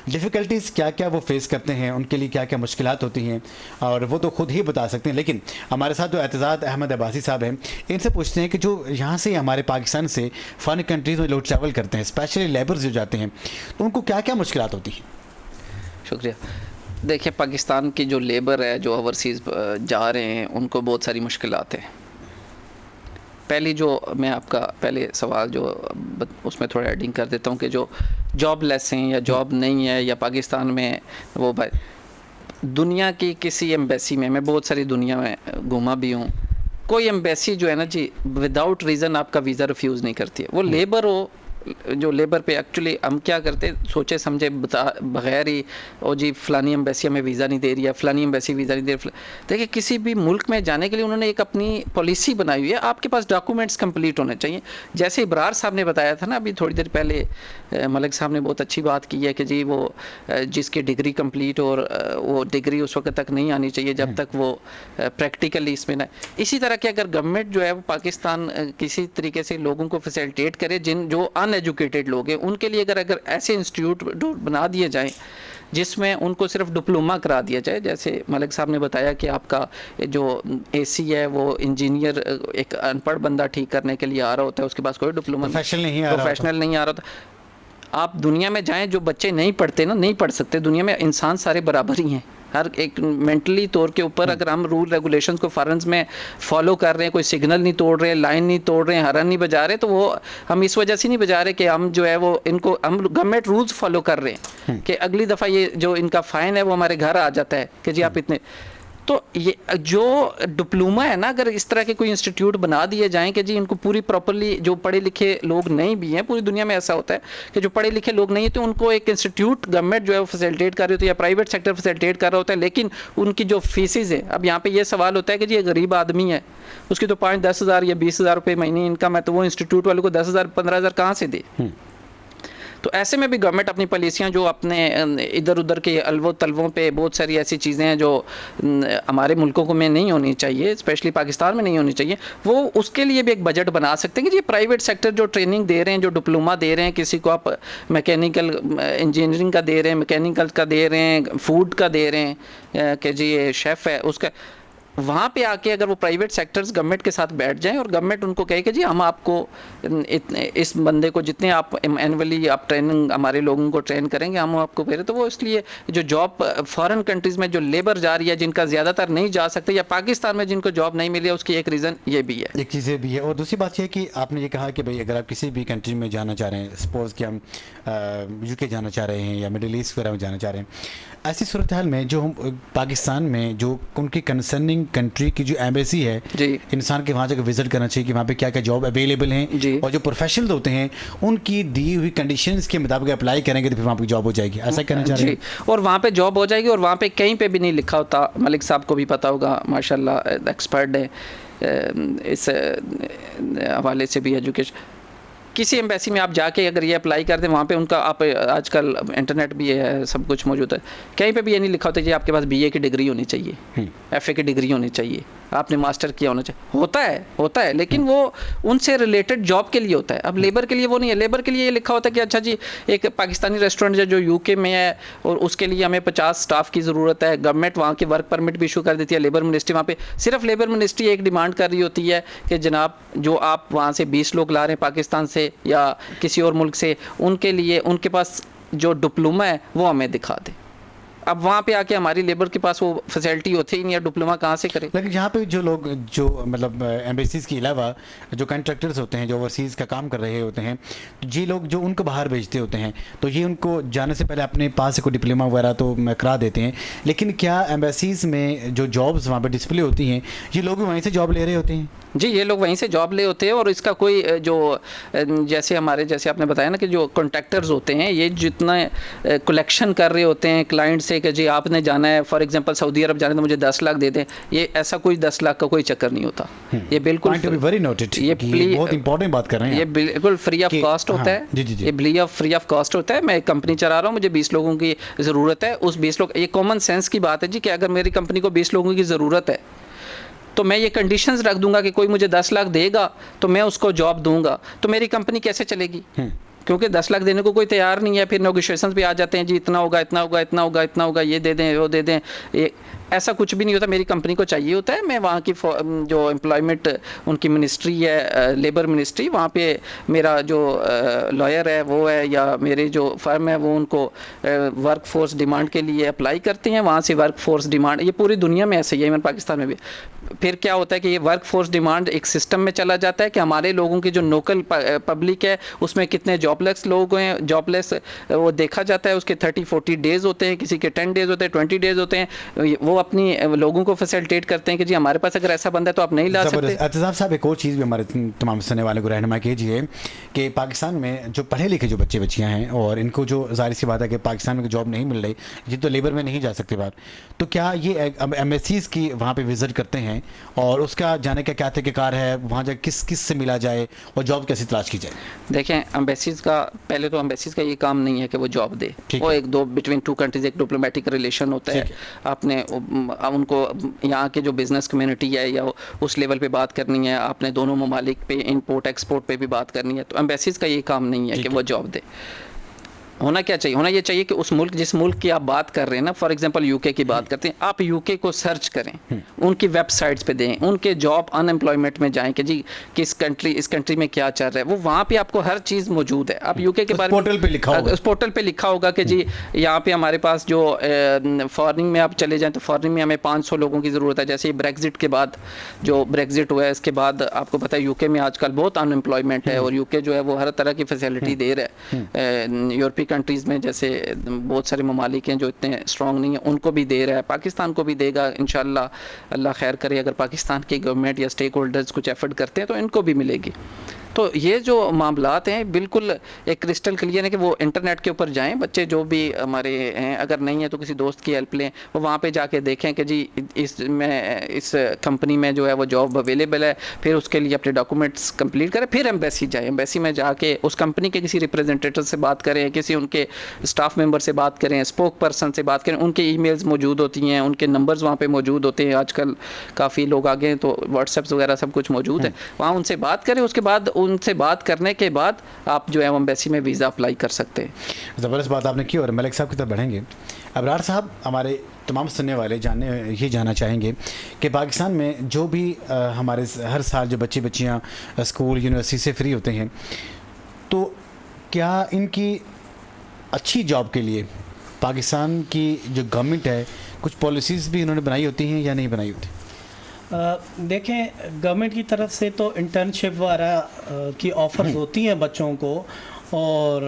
A: डिफ़िकल्टीज़ क्या क्या वो फेस करते हैं, उनके लिए क्या क्या मुश्किलात होती हैं और वो तो ख़ुद ही बता सकते हैं। लेकिन हमारे साथ जो एतज़ाद अहमद अब्बासी साहब हैं, इनसे पूछते हैं कि जो यहाँ से हमारे पाकिस्तान से फ़ॉरेन कंट्रीज़ में लोग ट्रैवल करते हैं, स्पेशली लेबर्स जो जाते हैं, तो उनको क्या क्या मुश्किलात होती हैं?
B: शुक्रिया। देखिए, पाकिस्तान की जो लेबर है जो ओवरसीज़ जा रहे हैं उनको बहुत सारी मुश्किलात हैं। पहली जो मैं आपका पहले सवाल जो उसमें थोड़ा एडिंग कर देता हूँ कि जो जॉबलेस हैं या जॉब नहीं है या पाकिस्तान में वो दुनिया की किसी एम्बेसी में, मैं बहुत सारी दुनिया में घूमा भी हूँ, कोई एम्बेसी जो है ना जी विदाउट रीज़न आपका वीज़ा रिफ्यूज़ नहीं करती है। वो लेबर हो, जो लेबर पे एक्चुअली हम क्या करते हैं सोचे समझे बगैर ही ओ जी फ़लानी एम्बेसी हमें वीज़ा नहीं दे रही है, फ़लानी एम्बेसी वीज़ा नहीं दे रही। देखिए, किसी भी मुल्क में जाने के लिए उन्होंने एक अपनी पॉलिसी बनाई हुई है, आपके पास डॉक्यूमेंट्स कंप्लीट होने चाहिए। जैसे इब्रार साहब ने बताया था ना अभी थोड़ी देर पहले, मलिक साहब ने बहुत अच्छी बात की है कि जी वो जिसकी डिग्री कंप्लीट और वो डिग्री उस वक्त तक नहीं आनी चाहिए जब तक वो प्रैक्टिकली इसमें ना। इसी तरह के अगर गवर्नमेंट जो है वो पाकिस्तान किसी तरीके से लोगों को फैसिलिटेट करे जो एजुकेटेड लोग हैं, उनके लिए अगर ऐसे इंस्टीट्यूट बना दिए जाएं जिसमें उनको सिर्फ डिप्लोमा करा दिया जाए। जैसे मलिक साहब ने बताया कि आपका जो एसी है वो इंजीनियर एक अनपढ़ बंदा ठीक करने के लिए आ रहा होता है, उसके पास कोई डिप्लोमा प्रोफेशनल नहीं आ रहा होता। आप दुनिया में जाएं, जो बच्चे नहीं पढ़ते ना, नहीं पढ़ सकते, दुनिया में इंसान सारे बराबर ही हैं। हर एक मेंटली तौर के ऊपर अगर हम रूल रेगुलेशंस को फॉरेंस में फॉलो कर रहे हैं, कोई सिग्नल नहीं तोड़ रहे, लाइन नहीं तोड़ रहे, हरन नहीं बजा रहे, तो वो हम इस वजह से नहीं बजा रहे कि हम जो है वो इनको हम गवर्नमेंट रूल्स फॉलो कर रहे हैं कि अगली दफ़ा ये जो इनका फ़ाइन है वो हमारे घर आ जाता है कि जी आप इतने। तो ये जो डिप्लोमा है ना, अगर इस तरह के कोई इंस्टीट्यूट बना दिए जाएं कि जी इनको पूरी प्रॉपर्ली, जो पढ़े लिखे लोग नहीं भी हैं, पूरी दुनिया में ऐसा होता है कि जो पढ़े लिखे लोग नहीं हैं तो उनको एक इंस्टीट्यूट गवर्नमेंट जो है वो फैसिलिटेट कर रही होती है या प्राइवेट सेक्टर फैसिलिटेट कर रहा होता है, लेकिन उनकी जो फीसिस है, अब यहाँ पे ये सवाल होता है कि जी ये गरीब आदमी है, उसकी तो 5-10 हज़ार या 20 हज़ार रुपये महीने इनकम है, तो वो इंस्टीट्यूट वाले को 10,000-15,000 कहाँ से दे? तो ऐसे में भी गवर्नमेंट अपनी पॉलिसियाँ जो अपने इधर उधर के अलवो तलवों पे, बहुत सारी ऐसी चीज़ें हैं जो हमारे मुल्कों को में नहीं होनी चाहिए, स्पेशली पाकिस्तान में नहीं होनी चाहिए, वो उसके लिए भी एक बजट बना सकते हैं कि ये प्राइवेट सेक्टर जो ट्रेनिंग दे रहे हैं, जो डिप्लोमा दे रहे हैं, किसी को आप मैकेनिकल इंजीनियरिंग का दे रहे हैं, मैकेनिकल का दे रहे हैं, फूड का दे रहे हैं कि जी ये शेफ़ है, उसका वहाँ पे आके अगर वो प्राइवेट सेक्टर्स गवर्नमेंट के साथ बैठ जाएं और गवर्नमेंट उनको कहे कि जी हम आपको इस बंदे को जितने आप एनुअली आप ट्रेनिंग हमारे लोगों को ट्रेन करेंगे हम आपको करें, तो वो इसलिए जो जॉब फॉरेन कंट्रीज़ में जो लेबर जा रही है, जिनका ज़्यादातर नहीं जा सकते, या पाकिस्तान में जिनको जॉब नहीं मिली है, उसकी एक रीज़न ये भी है।
A: एक चीज़ें भी है। और दूसरी बात यह कि आपने ये कहा कि भाई अगर आप किसी भी कंट्री में जाना चाह रहे हैं, सपोज़ कि हम यूके जाना चाह रहे हैं या मिडिल ईस्ट वगैरह में जाना चाह रहे हैं, ऐसी सूरत हाल में जो हम पाकिस्तान में जो उनकी कंसर्निंग कंट्री की जो एम्बेसी है, इंसान के वहाँ जाकर विजिट करना चाहिए कि वहाँ पे क्या क्या जॉब अवेलेबल हैं, और जो प्रोफेशनल होते हैं उनकी दी हुई कंडीशंस के मुताबिक अप्लाई करेंगे तो फिर वहाँ पे जॉब हो जाएगी, ऐसा कहना चाह रहे हैं?
B: और वहाँ पे जॉब हो जाएगी और वहाँ पे कहीं पे भी नहीं लिखा होता, मलिक साहब को भी पता होगा, माशाल्लाह एक्सपर्ट है इस हवाले से भी। एजुकेशन किसी एम्बेसी में आप जाके अगर ये अप्लाई कर दें, वहाँ पे उनका आप आजकल इंटरनेट भी है, सब कुछ मौजूद है, कहीं पे भी ये नहीं लिखा होता कि आपके पास BA की डिग्री होनी चाहिए, FA की डिग्री होनी चाहिए, आपने मास्टर किया होना चाहिए। होता है लेकिन वो उनसे रिलेटेड जॉब के लिए होता है। अब लेबर के लिए वो नहीं है। लेबर के लिए ये लिखा होता है कि अच्छा जी एक पाकिस्तानी रेस्टोरेंट जो UK में है और उसके लिए हमें 50 स्टाफ की ज़रूरत है, गवर्नमेंट वहाँ के वर्क परमिट भी इशू कर देती है, लेबर मिनिस्ट्री वहाँ पे सिर्फ लेबर मिनिस्ट्री एक डिमांड कर रही होती है कि जनाब जो आप वहाँ से 20 लोग ला रहे हैं पाकिस्तान से या किसी और मुल्क से, उनके लिए उनके पास जो डिप्लोमा है वो हमें दिखा दें। अब वहाँ पे आके हमारी लेबर के पास वो फैसिलिटी होती ही नहीं है, डिप्लोमा कहाँ से करे?
A: लेकिन यहाँ पे जो लोग जो मतलब एम्बेसीज़ के अलावा जो कॉन्ट्रैक्टर्स होते हैं, जो ओवरसीज़ का काम कर रहे होते हैं, ये लोग जो उनको बाहर भेजते होते हैं, तो ये उनको जाने से पहले अपने पास से कोई डिप्लोमा वगैरह तो करा देते हैं, लेकिन क्या एम्बेसीज़ में जो जॉब्स वहाँ पर डिस्प्ले होती हैं, ये लोग भी वहीं से जॉब ले रहे होते हैं?
B: जी, ये लोग वहीं से जॉब ले होते हैं और इसका कोई जो जैसे आपने बताया ना कि जो कॉन्ट्रैक्टर्स होते हैं, ये जितना कलेक्शन कर रहे होते हैं क्लाइंट से कि जी आपने जाना है, फॉर एग्जांपल सऊदी अरब जाना है तो मुझे 10 लाख दे दें, ये ऐसा कोई 10 लाख का कोई चक्कर नहीं होता। ये बिल्कुल
A: वेरी नोटेड, ये बहुत इंपॉर्टेंट बात कर रहे हैं।
B: ये बिल्कुल फ्री ऑफ कॉस्ट होता है। ये फ्री ऑफ कॉस्ट होता है। मैं एक कंपनी चला रहा हूँ, मुझे 20 लोगों की ज़रूरत है, उस 20 लोग, ये कॉमन सेंस की बात है जी कि अगर मेरी कंपनी को 20 लोगों की ज़रूरत है तो मैं ये कंडीशंस रख दूंगा कि कोई मुझे 10 लाख देगा तो मैं उसको जॉब दूंगा, तो मेरी कंपनी कैसे चलेगी? क्योंकि 10 लाख देने को कोई तैयार नहीं है। फिर नेगोशिएशंस भी आ जाते हैं जी इतना होगा, इतना होगा, इतना होगा, इतना होगा, ये दे दें, वो दे दें। ये ऐसा कुछ भी नहीं होता। मेरी कंपनी को चाहिए होता है, मैं वहाँ की जो एम्प्लॉयमेंट उनकी मिनिस्ट्री है, लेबर मिनिस्ट्री, वहाँ पे मेरा जो लॉयर है वो है या मेरे जो फर्म है वो उनको वर्क फोर्स डिमांड के लिए अप्लाई करते हैं। वहाँ से वर्क फोर्स डिमांड, ये पूरी दुनिया में ऐसे ही है, पाकिस्तान में भी। फिर क्या होता है कि ये वर्क फोर्स डिमांड एक सिस्टम में चला जाता है कि हमारे लोगों की जो लोकल पब्लिक है उसमें कितने जॉबलेस लोग हैं, जॉबलेस वो देखा जाता है। उसके 30-40 डेज़ होते हैं, किसी के 10 डेज़ होते हैं, 20 डेज़ होते हैं। वो अपनी लोगों को फैसिलिटेट करते हैं कि जी हमारे पास अगर ऐसा बंदा है तो आप नहीं ला सकते।
A: एहतसाब साहब, एक और चीज़ भी हमारे तमाम सुनने वाले को रहनुमा कीजिए कि पाकिस्तान में जो पढ़े लिखे जो बच्चे बच्चियाँ हैं और इनको जो जाहिर सी बात है कि पाकिस्तान में जॉब नहीं मिल रही, ये तो लेबर में नहीं जा सकते बाहर, तो क्या ये एम्बेसीज़ की वहाँ पर विज़िट करते हैं और उसका जाने का क्या तरीक़ाकार है, वहाँ जा किस से मिला जाए और जॉब कैसे तलाश की जाए? देखें,
B: एम्बेसीज़ का पहले तो एम्बेसीज़ का ये काम नहीं है कि वो जॉब दे, वो एक दो बिटवीन टू कंट्रीज एक डिप्लोमेटिक रिलेशन होता है। आपने उनको यहाँ के जो बिज़नेस कम्युनिटी है या उस लेवल पे बात करनी है, आपने दोनों ममालिक पे इंपोर्ट एक्सपोर्ट पे भी बात करनी है, तो एम्बेसीज़ का ये काम नहीं है कि वो जॉब दे। होना क्या चाहिए, होना ये चाहिए कि उस मुल्क, जिस मुल्क की आप बात कर रहे हैं ना, फॉर एग्जांपल यूके की बात करते हैं, आप यूके को सर्च करें, उनकी वेबसाइट्स पे दें, उनके जॉब अनएम्प्लॉयमेंट में जाएं कि जी किस कंट्री, इस कंट्री में क्या चल रहा है, वो वहाँ पे आपको हर चीज़ मौजूद है। आप यूके के बारे में
A: पोर्टल पे लिखा होगा,
B: उस पोर्टल पे लिखा होगा कि जी यहाँ पे हमारे पास जो फॉरेनिंग में आप चले जाएं तो फॉरेनिंग में हमें 500 लोगों की ज़रूरत है। जैसे ब्रेग्जिट के बाद, जो ब्रेग्जिट हुआ है इसके बाद आपको पता है यूके में आजकल बहुत अनएम्प्लॉयमेंट है, और यूके जो है वो हर तरह की फैसिलिटी दे रहा है। यूरोपीय कंट्रीज़ में जैसे बहुत सारे ममालिक हैं जो इतने स्ट्रॉन्ग नहीं है, उनको भी दे रहा है, पाकिस्तान को भी देगा इंशाल्लाह, अल्लाह खैर करे। अगर पाकिस्तान की गवर्नमेंट या स्टेक होल्डर्स कुछ एफर्ट करते हैं तो इनको भी मिलेगी। तो ये जो मामलात हैं बिल्कुल एक क्रिस्टल क्लियर है कि वो इंटरनेट के ऊपर जाएं, बच्चे जो भी हमारे हैं, अगर नहीं है तो किसी दोस्त की हेल्प लें, वो वहाँ पे जाके देखें कि जी इस कंपनी में जो है वो जॉब अवेलेबल है, फिर उसके लिए अपने डॉक्यूमेंट्स कंप्लीट करें, फिर एम्बेसी जाएँ, एम्बेसी में जाके उस कंपनी के किसी रिप्रेजेंटेटिव से बात करें, किसी उनके स्टाफ मेंबर से बात करें, स्पोक पर्सन से बात करें, उनके ईमेल्स मौजूद होती हैं, उनके नंबर्स वहाँ पे मौजूद होते हैं, आजकल काफ़ी लोग आगे हैं तो व्हाट्सएप्स वगैरह सब कुछ मौजूद है, वहाँ उनसे बात करें। उसके बाद उनसे बात करने के बाद आप जो है एम्बेसी में वीज़ा अप्लाई कर सकते हैं।
A: ज़बरदस्त बात आपने की। और मलिक साहब की तरफ बढ़ेंगे। अबरार साहब, हमारे तमाम सुनने वाले ये जानना चाहेंगे कि पाकिस्तान में जो भी हमारे हर साल जो बच्चियाँ स्कूल यूनिवर्सिटी से फ्री होते हैं, तो क्या इनकी अच्छी जॉब के लिए पाकिस्तान की जो गवर्नमेंट है कुछ पॉलिसीज़ भी इन्होंने बनाई होती हैं या नहीं बनाई होती?
C: देखें, गवर्नमेंट की तरफ से तो इंटर्नशिप वगैरह की ऑफ़र्स होती हैं बच्चों को, और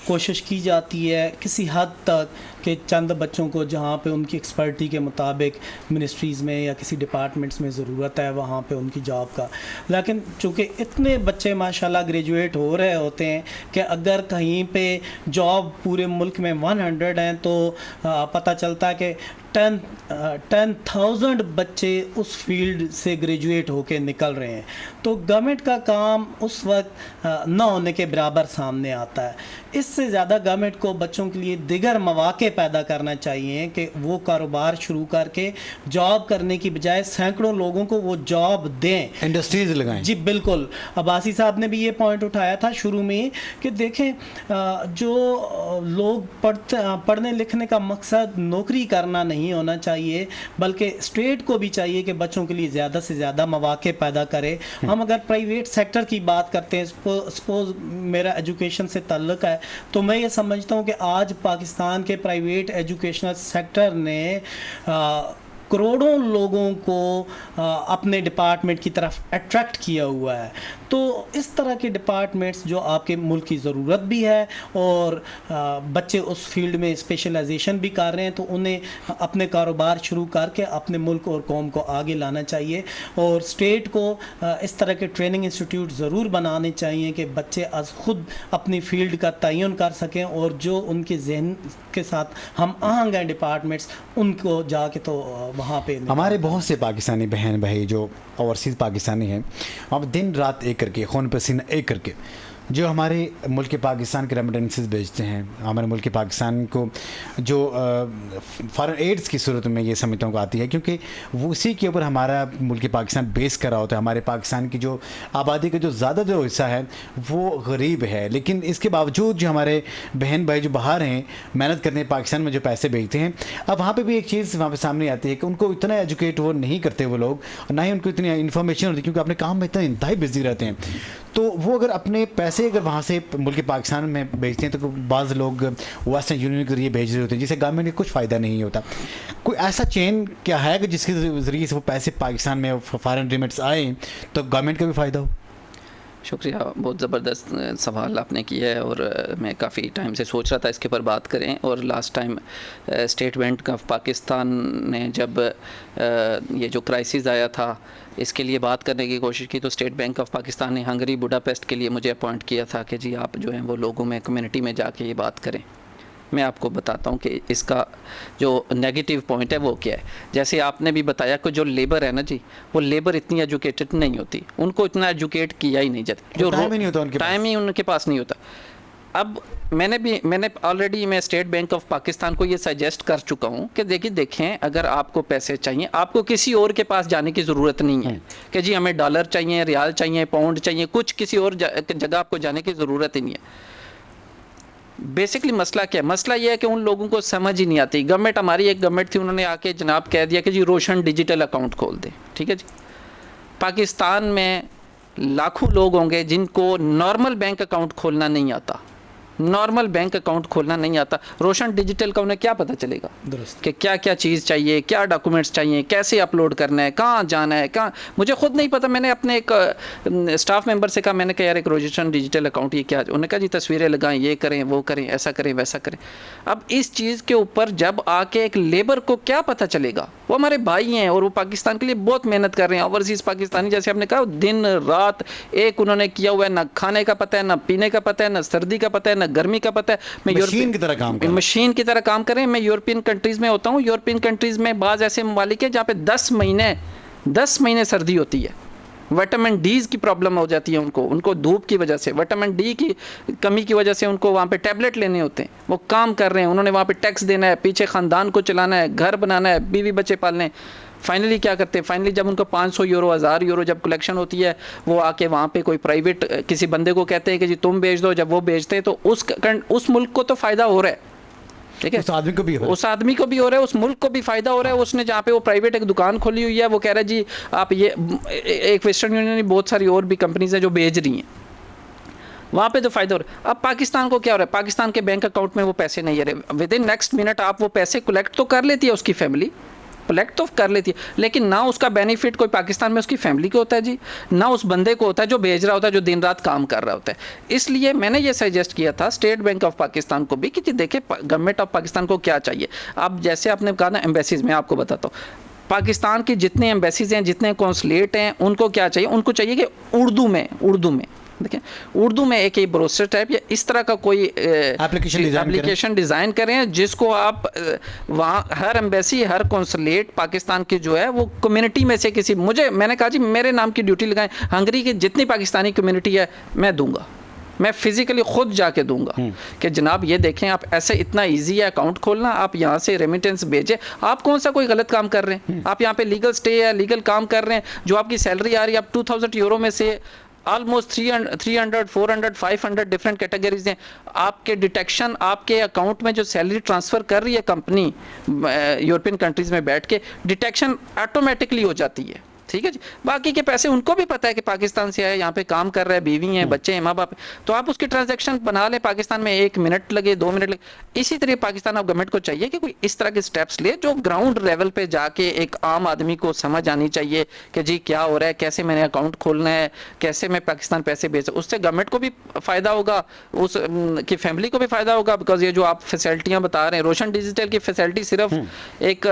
C: कोशिश की जाती है किसी हद तक कि चंद बच्चों को जहाँ पे उनकी एक्सपर्टी के मुताबिक मिनिस्ट्रीज़ में या किसी डिपार्टमेंट्स में ज़रूरत है वहाँ पे उनकी जॉब का। लेकिन चूँकि इतने बच्चे माशाल्लाह ग्रेजुएट हो रहे होते हैं कि अगर कहीं पे जॉब पूरे मुल्क में 100 हैं तो पता चलता है कि 10,000 बच्चे उस फील्ड से ग्रेजुएट होके निकल रहे हैं। तो गवर्नमेंट का काम उस वक्त ना होने के बराबर सामने आता है। इससे ज़्यादा गवर्नमेंट को बच्चों के लिए दिगर मौके पैदा करना चाहिए कि वो कारोबार शुरू करके जॉब करने की बजाय सैकड़ों लोगों को वो जॉब दें,
A: इंडस्ट्रीज लगाएं।
C: जी बिल्कुल। अब्बासी साहब ने भी ये पॉइंट उठाया था शुरू में कि देखें, जो लोग पढ़ने लिखने का मकसद नौकरी करना नहीं होना चाहिए, बल्कि स्टेट को भी चाहिए कि बच्चों के लिए ज़्यादा से ज़्यादा मौके पैदा करे। हम अगर प्राइवेट सेक्टर की बात करते हैं, सपोज मेरा एजुकेशन से ताल्लुक़ है, तो मैं ये समझता हूँ कि आज पाकिस्तान के प्राइवेट एजुकेशनल सेक्टर ने करोड़ों लोगों को अपने डिपार्टमेंट की तरफ अट्रैक्ट किया हुआ है। तो इस तरह के डिपार्टमेंट्स जो आपके मुल्क की ज़रूरत भी है, और बच्चे उस फील्ड में स्पेशलाइजेशन भी कर रहे हैं, तो उन्हें अपने कारोबार शुरू करके अपने मुल्क और कौम को आगे लाना चाहिए। और स्टेट को इस तरह के ट्रेनिंग इंस्टीट्यूट ज़रूर बनाने चाहिए कि बच्चे आज खुद अपनी फील्ड का तयन कर सकें, और जो उनके जहन के साथ हम आहंग हैं डिपार्टमेंट्स, उनको जाके तो वहाँ पे
A: हमारे बहुत से पाकिस्तानी बहन भाई जो ओवरसीज़ पाकिस्तानी हैं, अब दिन रात एक करके खून पसीना एक करके जो हमारे मुल्क के पाकिस्तान के रेमिटेंसेस भेजते हैं, हमारे मुल्क के पाकिस्तान को जो फॉरेन एड्स की सूरत में ये समझता हूँ आती है, क्योंकि वो उसी के ऊपर हमारा मुल्क के पाकिस्तान बेस कर रहा होता है। हमारे पाकिस्तान की जो आबादी का जो ज़्यादा जो हिस्सा है वो गरीब है, लेकिन इसके बावजूद जो हमारे बहन भाई जो बाहर हैं मेहनत करने पाकिस्तान में जो पैसे भेजते हैं, अब वहाँ पर भी एक चीज़ वहाँ पर सामने आती है कि उनको इतना एजुकेट वो नहीं करते वो लोग, और ना ही उनको इतनी इन्फॉर्मेशन होती, क्योंकि अपने काम में इतना इंतहाई बिजी रहते हैं। तो वो अगर अपने पैसे अगर वहाँ से मुल्क पाकिस्तान में भेजते हैं तो बाज़ लोग वेस्टर्न यूनियन के जरिए भेज रहे होते हैं, जिससे गवर्नमेंट को कुछ फ़ायदा नहीं होता। कोई ऐसा चेन क्या है कि जिसके ज़रिए से वो पैसे पाकिस्तान में फॉरेन रेमिटेंस आए तो गवर्नमेंट का भी फ़ायदा हो?
B: शुक्रिया, बहुत ज़बरदस्त सवाल आपने किया है, और मैं काफ़ी टाइम से सोच रहा था इसके ऊपर बात करें। और last time state bank of Pakistan ने जब ये जो क्राइसिस आया था इसके लिए बात करने की कोशिश की, तो स्टेट बैंक ऑफ पाकिस्तान ने हंगरी बुडापेस्ट के लिए मुझे अपॉइंट किया था कि जी आप जो हैं वो लोगों में कम्युनिटी में जाके ये बात करें। मैं आपको बताता हूँ कि इसका जो नेगेटिव पॉइंट है वो क्या है। जैसे आपने भी बताया कि जो लेबर है ना जी, वो लेबर इतनी एजुकेटेड नहीं होती, उनको इतना एजुकेट किया ही नहीं जाता, जो
A: टाइम ही नहीं होता उनके
B: टाइम ही उनके पास नहीं होता। अब मैंने ऑलरेडी मैं स्टेट बैंक ऑफ पाकिस्तान को ये सजेस्ट कर चुका हूँ कि देखें अगर आपको पैसे चाहिए, आपको किसी और के पास जाने की ज़रूरत नहीं है कि जी हमें डॉलर चाहिए, रियाल चाहिए, पाउंड चाहिए, कुछ किसी और जगह आपको जाने की ज़रूरत ही नहीं है। बेसिकली मसला क्या है? मसला ये है कि उन लोगों को समझ ही नहीं आती। गवर्नमेंट, हमारी एक गवर्नमेंट थी, उन्होंने आके जनाब कह दिया कि जी रोशन डिजिटल अकाउंट खोल दे। ठीक है जी, पाकिस्तान में लाखों लोग होंगे जिनको नॉर्मल बैंक अकाउंट खोलना नहीं आता, नॉर्मल बैंक अकाउंट खोलना नहीं आता। रोशन डिजिटल का उन्हें क्या पता चलेगा
C: दुरुस्त।
B: कि क्या क्या चीज़ चाहिए, क्या डॉक्यूमेंट्स चाहिए, कैसे अपलोड करना है, कहाँ जाना है, कहाँ, मुझे खुद नहीं पता। मैंने अपने एक स्टाफ मेंबर से कहा, मैंने कहा यार एक रोशन डिजिटल अकाउंट ये क्या है? उन्होंने कहा जी तस्वीरें लगाएं, ये करें, वो करें, ऐसा करें, वैसा करें। अब इस चीज़ के ऊपर जब आके एक लेबर को क्या पता चलेगा? वो हमारे भाई हैं और वो पाकिस्तान के लिए बहुत मेहनत कर रहे हैं। ओवरसीज़ पाकिस्तानी, जैसे आपने कहा, दिन रात एक उन्होंने किया हुआ है, ना खाने का पता है, ना पीने का पता है, ना सर्दी का पता है, ना गर्मी का पता है। मैं
A: मशीन की तरह काम कर रहे हैं।
B: मशीन की तरह काम कर रहे हैं। मैं यूरोपियन कंट्रीज़ में होता हूँ। यूरोपियन कंट्रीज़ में बाज़ ऐसे ममालिक है जहाँ पे 10 महीने सर्दी होती है। विटामिन डी की प्रॉब्लम हो जाती है उनको धूप की वजह से, विटामिन डी की कमी की वजह से उनको वहाँ पे टैबलेट लेने होते हैं। वो काम कर रहे हैं, उन्होंने वहाँ पे टैक्स देना है, पीछे ख़ानदान को चलाना है, घर बनाना है, बीवी बच्चे पालने हैं। फाइनली क्या करते हैं? फाइनली जब उनको 500 यूरो 1000 यूरो जब कलेक्शन होती है, वो आके वहाँ पे कोई प्राइवेट किसी बंदे को कहते हैं कि जी तुम बेच दो। जब वो बेचते हैं तो उस मुल्क को तो फ़ायदा हो रहा है, ठीक है,
A: उस आदमी को भी हो रहा है,
B: उस आदमी को भी हो रहा है, उस मुल्क को भी फ़ायदा हो रहा है। उसने जहाँ पे वो प्राइवेट एक दुकान खोली हुई है, वो कह रहा है जी आप ये, एक वेस्टर्न यूनियन की बहुत सारी और भी कंपनीज हैं जो बेच रही हैं, वहाँ पे तो फ़ायदा हो रहा है। अब पाकिस्तान को क्या हो रहा है? पाकिस्तान के बैंक अकाउंट में वो पैसे नहीं आ रहे। विद इन नेक्स्ट मिनट आप वो पैसे कलेक्ट तो कर लेती है उसकी फैमिली, कलेक्ट तो कर लेती है, लेकिन ना उसका बेनिफिट कोई पाकिस्तान में उसकी फैमिली को होता है जी, ना उस बंदे को होता है जो भेज रहा होता है, जो दिन रात काम कर रहा होता है। इसलिए मैंने ये सजेस्ट किया था स्टेट बैंक ऑफ पाकिस्तान को भी कि देखें गवर्नमेंट ऑफ पाकिस्तान को क्या चाहिए। अब जैसे आपने कहा ना एम्बेसीज, में आपको बताता हूँ, पाकिस्तान की जितने एम्बेसीज हैं, जितने कौंसलेट हैं, उनको क्या चाहिए? उनको चाहिए कि उर्दू में देखें, उर्दू में एक ब्रोशर टाइप या इस तरह का कोई एप्लीकेशन डिज़ाइन करें जिसको आप वहाँ हर एम्बेसी, हर कौंसलेट पाकिस्तान की जो है वो कम्युनिटी में से किसी, मैंने कहा जी मेरे नाम की ड्यूटी लगाएं, हंगरी की जितनी पाकिस्तानी कम्युनिटी है मैं दूंगा, मैं फिजिकली खुद जाके दूंगा कि जनाब ये देखें आप, ऐसे इतना इजी है अकाउंट खोलना, आप यहाँ से रेमिटेंस भेजें। आप कौन सा कोई गलत काम कर रहे हैं? आप यहाँ पे लीगल स्टे है, लीगल काम कर रहे हैं, जो आपकी सैलरी आ रही है, आप 2000 यूरो में से ऑलमोस्ट 300, 400, 500 डिफरेंट कैटेगरीज हैं। आपके डिटेक्शन, आपके अकाउंट में जो सैलरी ट्रांसफ़र कर रही है कंपनी यूरोपियन कंट्रीज़ में बैठ के, डिटेक्शन ऑटोमेटिकली हो जाती है, ठीक है जी। बाकी के पैसे उनको भी पता है कि पाकिस्तान से आए, यहाँ पे काम कर रहा है, बीवी हैं, बच्चे हैं, माँ बाप, तो आप उसकी ट्रांजैक्शन बना लें। पाकिस्तान में 1 मिनट लगे, 2 मिनट लगे। इसी तरह पाकिस्तान गवर्नमेंट को चाहिए कि कोई इस तरह के स्टेप्स ले जो ग्राउंड लेवल पे जाके एक आम आदमी को समझ आनी चाहिए कि जी क्या हो रहा है, कैसे मैंने अकाउंट खोलना है, कैसे मैं पाकिस्तान पैसे भेज। उससे गवर्नमेंट को भी फ़ायदा होगा, उस की फैमिली को भी फ़ायदा होगा। बिकॉज ये जो आप फैसिलिटियाँ बता रहे हैं, रोशन डिजिटल की फैसिलिटी सिर्फ एक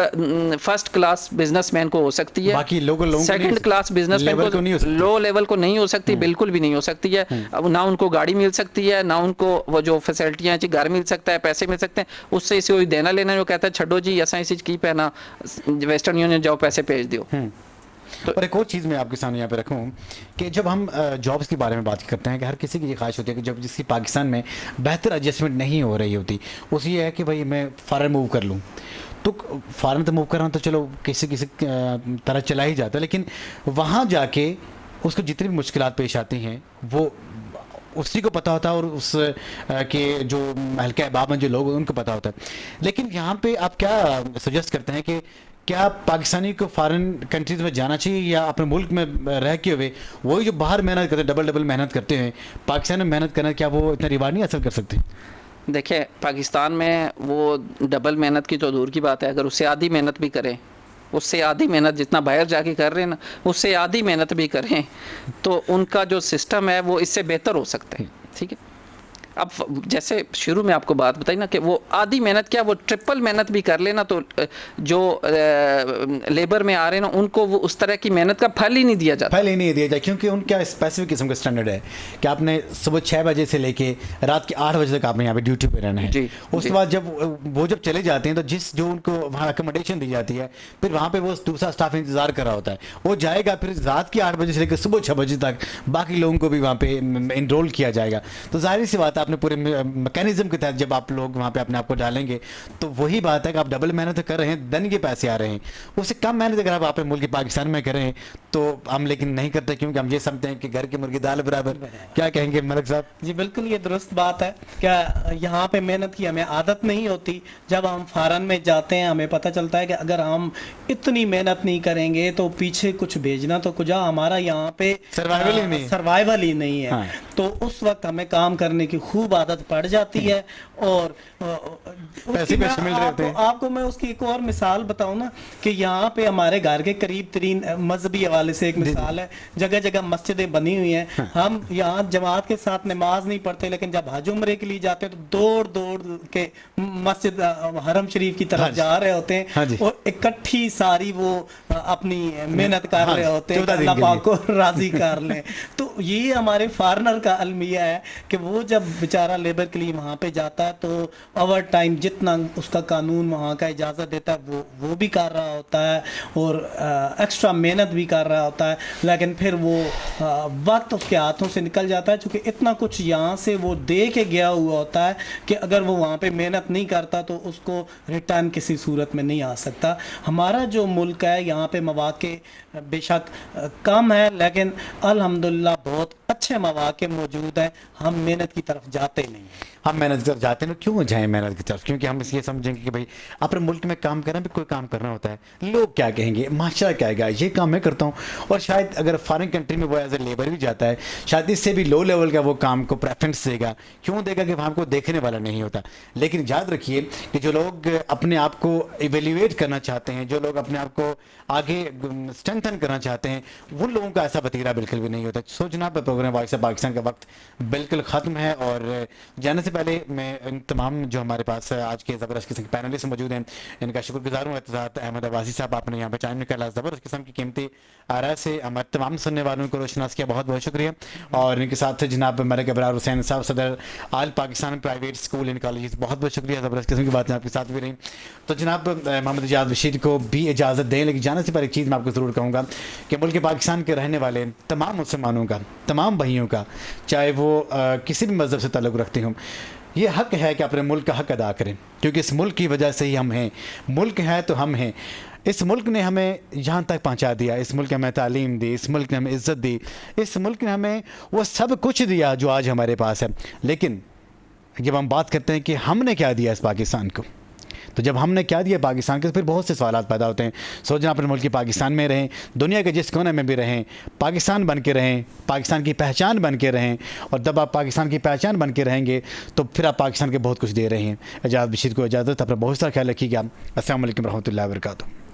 B: फर्स्ट क्लास बिजनेसमैन को हो सकती है,
A: बाकी लोगों
B: सेकंड क्लास बिजनेसमैन को, लो लेवल को नहीं हो सकती, बिल्कुल भी नहीं हो सकती है। अब ना उनको गाड़ी मिल सकती है, ना उनको वो जो फैसिलिटियाँ हैं, घर मिल सकता है, पैसे मिल सकते हैं, उससे इसे कोई देना लेना जो कहता है छड़ो जी ऐसा इसी की पहना, वेस्टर्न यूनियन जाओ पैसे भेज दो।
A: तो और एक और चीज़ मैं आपके सामने यहाँ पे रखूँ कि जब हम जॉब्स के बारे में बात करते हैं कि हर किसी की ये ख्वाहिश होती है कि जब जिसकी पाकिस्तान में बेहतर एडजस्टमेंट नहीं हो रही होती, उसे ये है कि भाई मैं फ़ॉरेन मूव कर लूँ। तो फ़ॉरेन तो मूव कर रहा हूँ तो चलो किसी तरह चला ही जाता है, लेकिन वहाँ जाके उसको जितनी भी मुश्किलात पेश आती हैं वो उसी को पता होता है, और उस के जो हल्के अहबाब में जो लोग हैं उनको पता होता है। लेकिन यहाँ पे आप क्या सजेस्ट करते हैं कि क्या पाकिस्तानी को फॉरेन कंट्रीज़ में जाना चाहिए, या अपने मुल्क में रह के हुए वही जो बाहर मेहनत करते हैं, डबल मेहनत करते हैं, पाकिस्तान में मेहनत करना, क्या वो इतना रिवार्ड नहीं हासिल कर सकते?
B: देखिए पाकिस्तान में वो डबल मेहनत की तो दूर की बात है, अगर उससे आधी मेहनत भी करें, उससे आधी मेहनत जितना बाहर जाके कर रहे हैं ना, उससे आधी मेहनत भी करें तो उनका जो सिस्टम है वो इससे बेहतर हो सकता है, ठीक है। अब जैसे शुरू में आपको बात बताई ना कि वो आधी मेहनत क्या, वो ट्रिपल मेहनत भी कर लेना तो जो लेबर में आ रहे हैं ना उनको वो उस तरह की मेहनत का फल ही नहीं दिया जाता,
A: फल ही नहीं दिया जाए, क्योंकि उनका स्पेसिफिक किस्म का स्टैंडर्ड है कि आपने सुबह 6 बजे से लेके रात के 8 बजे तक आपने यहाँ पे ड्यूटी पे रहना है। उसके बाद जब चले जाते हैं तो जो उनको वहाँ अकोमोडेशन दी जाती है, फिर वहाँ पे वो दूसरा स्टाफ इंतजार कर रहा होता है, वो जाएगा फिर रात के 8 बजे से लेकर सुबह 6 बजे तक बाकी लोगों को भी वहाँ पे इनरोल किया जाएगा। तो जाहिर सी बात आपने पूरे मैकेनिज्म के तहत जब आप लोग वहाँ पे अपने आप को डालेंगे तो वही बात है कि आप डबल मेहनत कर रहे हैं, धन के पैसे आ रहे हैं। उससे कम मेहनत अगर आप अपने मुल्क पाकिस्तान में करें तो हम लेकिन नहीं करते, क्योंकि हम ये समझते हैं कि घर की मुर्गी दाल बराबर। क्या कहेंगे मलिक साहब?
C: जी बिल्कुल, ये दुरुस्त बात है। क्या यहाँ पे मेहनत की हमें आदत नहीं होती? जब हम फॉरेन में जाते हैं हमें पता चलता है कि अगर हम इतनी मेहनत नहीं करेंगे तो पीछे कुछ भेजना तो कुछ, हमारा यहाँ पे सर्वाइवल ही नहीं है।
A: हाँ।
C: तो उस वक्त हमें काम करने की खूब आदत पड़ जाती है और
A: पैसे मिल रहे होते हैं।
C: आपको मैं उसकी एक और मिसाल बताऊं ना कि यहाँ पे हमारे घर के करीब तरीन मजहबी हवाले से एक मिसाल है, जगह जगह मस्जिदें बनी हुई हैं।
A: हाँ।
C: हम यहाँ जमात के साथ नमाज नहीं पढ़ते, लेकिन जब हज उम्रे के लिए जाते हैं तो दौड़ दौड़ के मस्जिद हरम शरीफ की तरफ जा रहे होते हैं और इकट्ठी सारी वो अपनी मेहनत कर रहे होते हैं, अल्लाह पाक को राजी कर लें। तो ये हमारे फॉरेनर का अलमिया है कि वो जब बेचारा लेबर के लिए वहाँ पे जाता है तो ओवर टाइम जितना उसका कानून वहाँ का इजाज़त देता है वो भी कर रहा होता है और एक्स्ट्रा मेहनत भी कर रहा होता है, लेकिन फिर वो वक्त उसके हाथों से निकल जाता है, क्योंकि इतना कुछ यहाँ से वो दे के गया हुआ होता है कि अगर वो वहाँ पे मेहनत नहीं करता तो उसको रिटर्न किसी सूरत में नहीं आ सकता। हमारा जो मुल्क है यहाँ पे मौक़े बेशक कम है, लेकिन अल्हम्दुलिल्लाह बहुत अच्छे मौक़े मौजूद हैं। हम मेहनत की तरफ जाते नहीं हैं।
A: हम मेहनत की तरफ जाते हैं, क्यों जाएं मेहनत की तरफ? क्योंकि हम इसलिए समझेंगे कि भाई अपने मुल्क में काम करना भी कोई काम करना होता है, लोग क्या कहेंगे, माशरा क्या कहेगा, ये काम मैं करता हूँ। और शायद अगर फॉरेन कंट्री में वो एज ए लेबर भी जाता है, शायद इससे भी लो लेवल का वो काम को प्रेफरेंस देगा। क्यों देगा? कि वहाँ को देखने वाला नहीं होता। लेकिन याद रखिए कि जो लोग अपने आप को इवेल्युएट करना चाहते हैं, जो लोग अपने आप को आगे स्ट्रेंथन करना चाहते हैं, उन लोगों का ऐसा वतीरा बिल्कुल भी नहीं होता। सो जनाब, प्रोग्राम वॉइस ऑफ पाकिस्तान का वक्त बिल्कुल ख़त्म है और जाने से पहले मैं इन तमाम जो हमारे पास आज के ज़बरदस्त किस्म के पैनलिस्ट मौजूद हैं, इनका शुक्रगुजार हूँ। एतज़ात अहमद अब्बासी साहब, आपने यहाँ पर टाइम निकाला, ज़बरदस्त किस्म की कीमती आरा से हमारे तमाम सुनने वालों को रोशनास किया, बहुत बहुत शुक्रिया। और इनके साथ जनाब मलिक अबरार हुसैन साहब, सदर all Pakistan private school and college, बहुत बहुत शुक्रिया। ज़बरदस्त किस्म की बातें आपके साथ भी रही। तो जनाब मोहम्मद इजाज़ बशीर को भी इजाज़त दें, लेकिन जाने से पहले एक चीज़ मैं आपको ज़रूर कहूँगा कि मुल्क पाकिस्तान के रहने वाले तमाम मुसलमानों का, तमाम भाइयों का, चाहे वो किसी भी मज़हब से ताल्लुक़ रखते हों, ये हक़ है कि अपने मुल्क का हक़ अदा करें, क्योंकि इस मुल्क की वजह से ही हम हैं। मुल्क है तो हम हैं। इस मुल्क ने हमें यहाँ तक पहुँचा दिया, इस मुल्क ने हमें तालीम दी, इस मुल्क ने हमें इज़्ज़त दी, इस मुल्क ने हमें वो सब कुछ दिया जो आज हमारे पास है। लेकिन जब हम बात करते हैं कि हमने क्या दिया इस पाकिस्तान को, तो जब हमने क्या दिया पाकिस्तान के, तो फिर बहुत से सवाल पैदा होते हैं। सोचना अपने मुल्क पाकिस्तान में रहें, दुनिया के जिस कोने में भी रहें, पाकिस्तान बन के रहें, पाकिस्तान की पहचान बन के रहें। और जब आप पाकिस्तान की पहचान बन के रहेंगे तो फिर आप पाकिस्तान के बहुत कुछ दे रहे हैं। इजाज़ बशीर को इजाज़त, अपना बहुत सारा ख्याल रखिएगा। अस्सलाम वालेकुम रहमतुल्लाहि व बरकातुहू।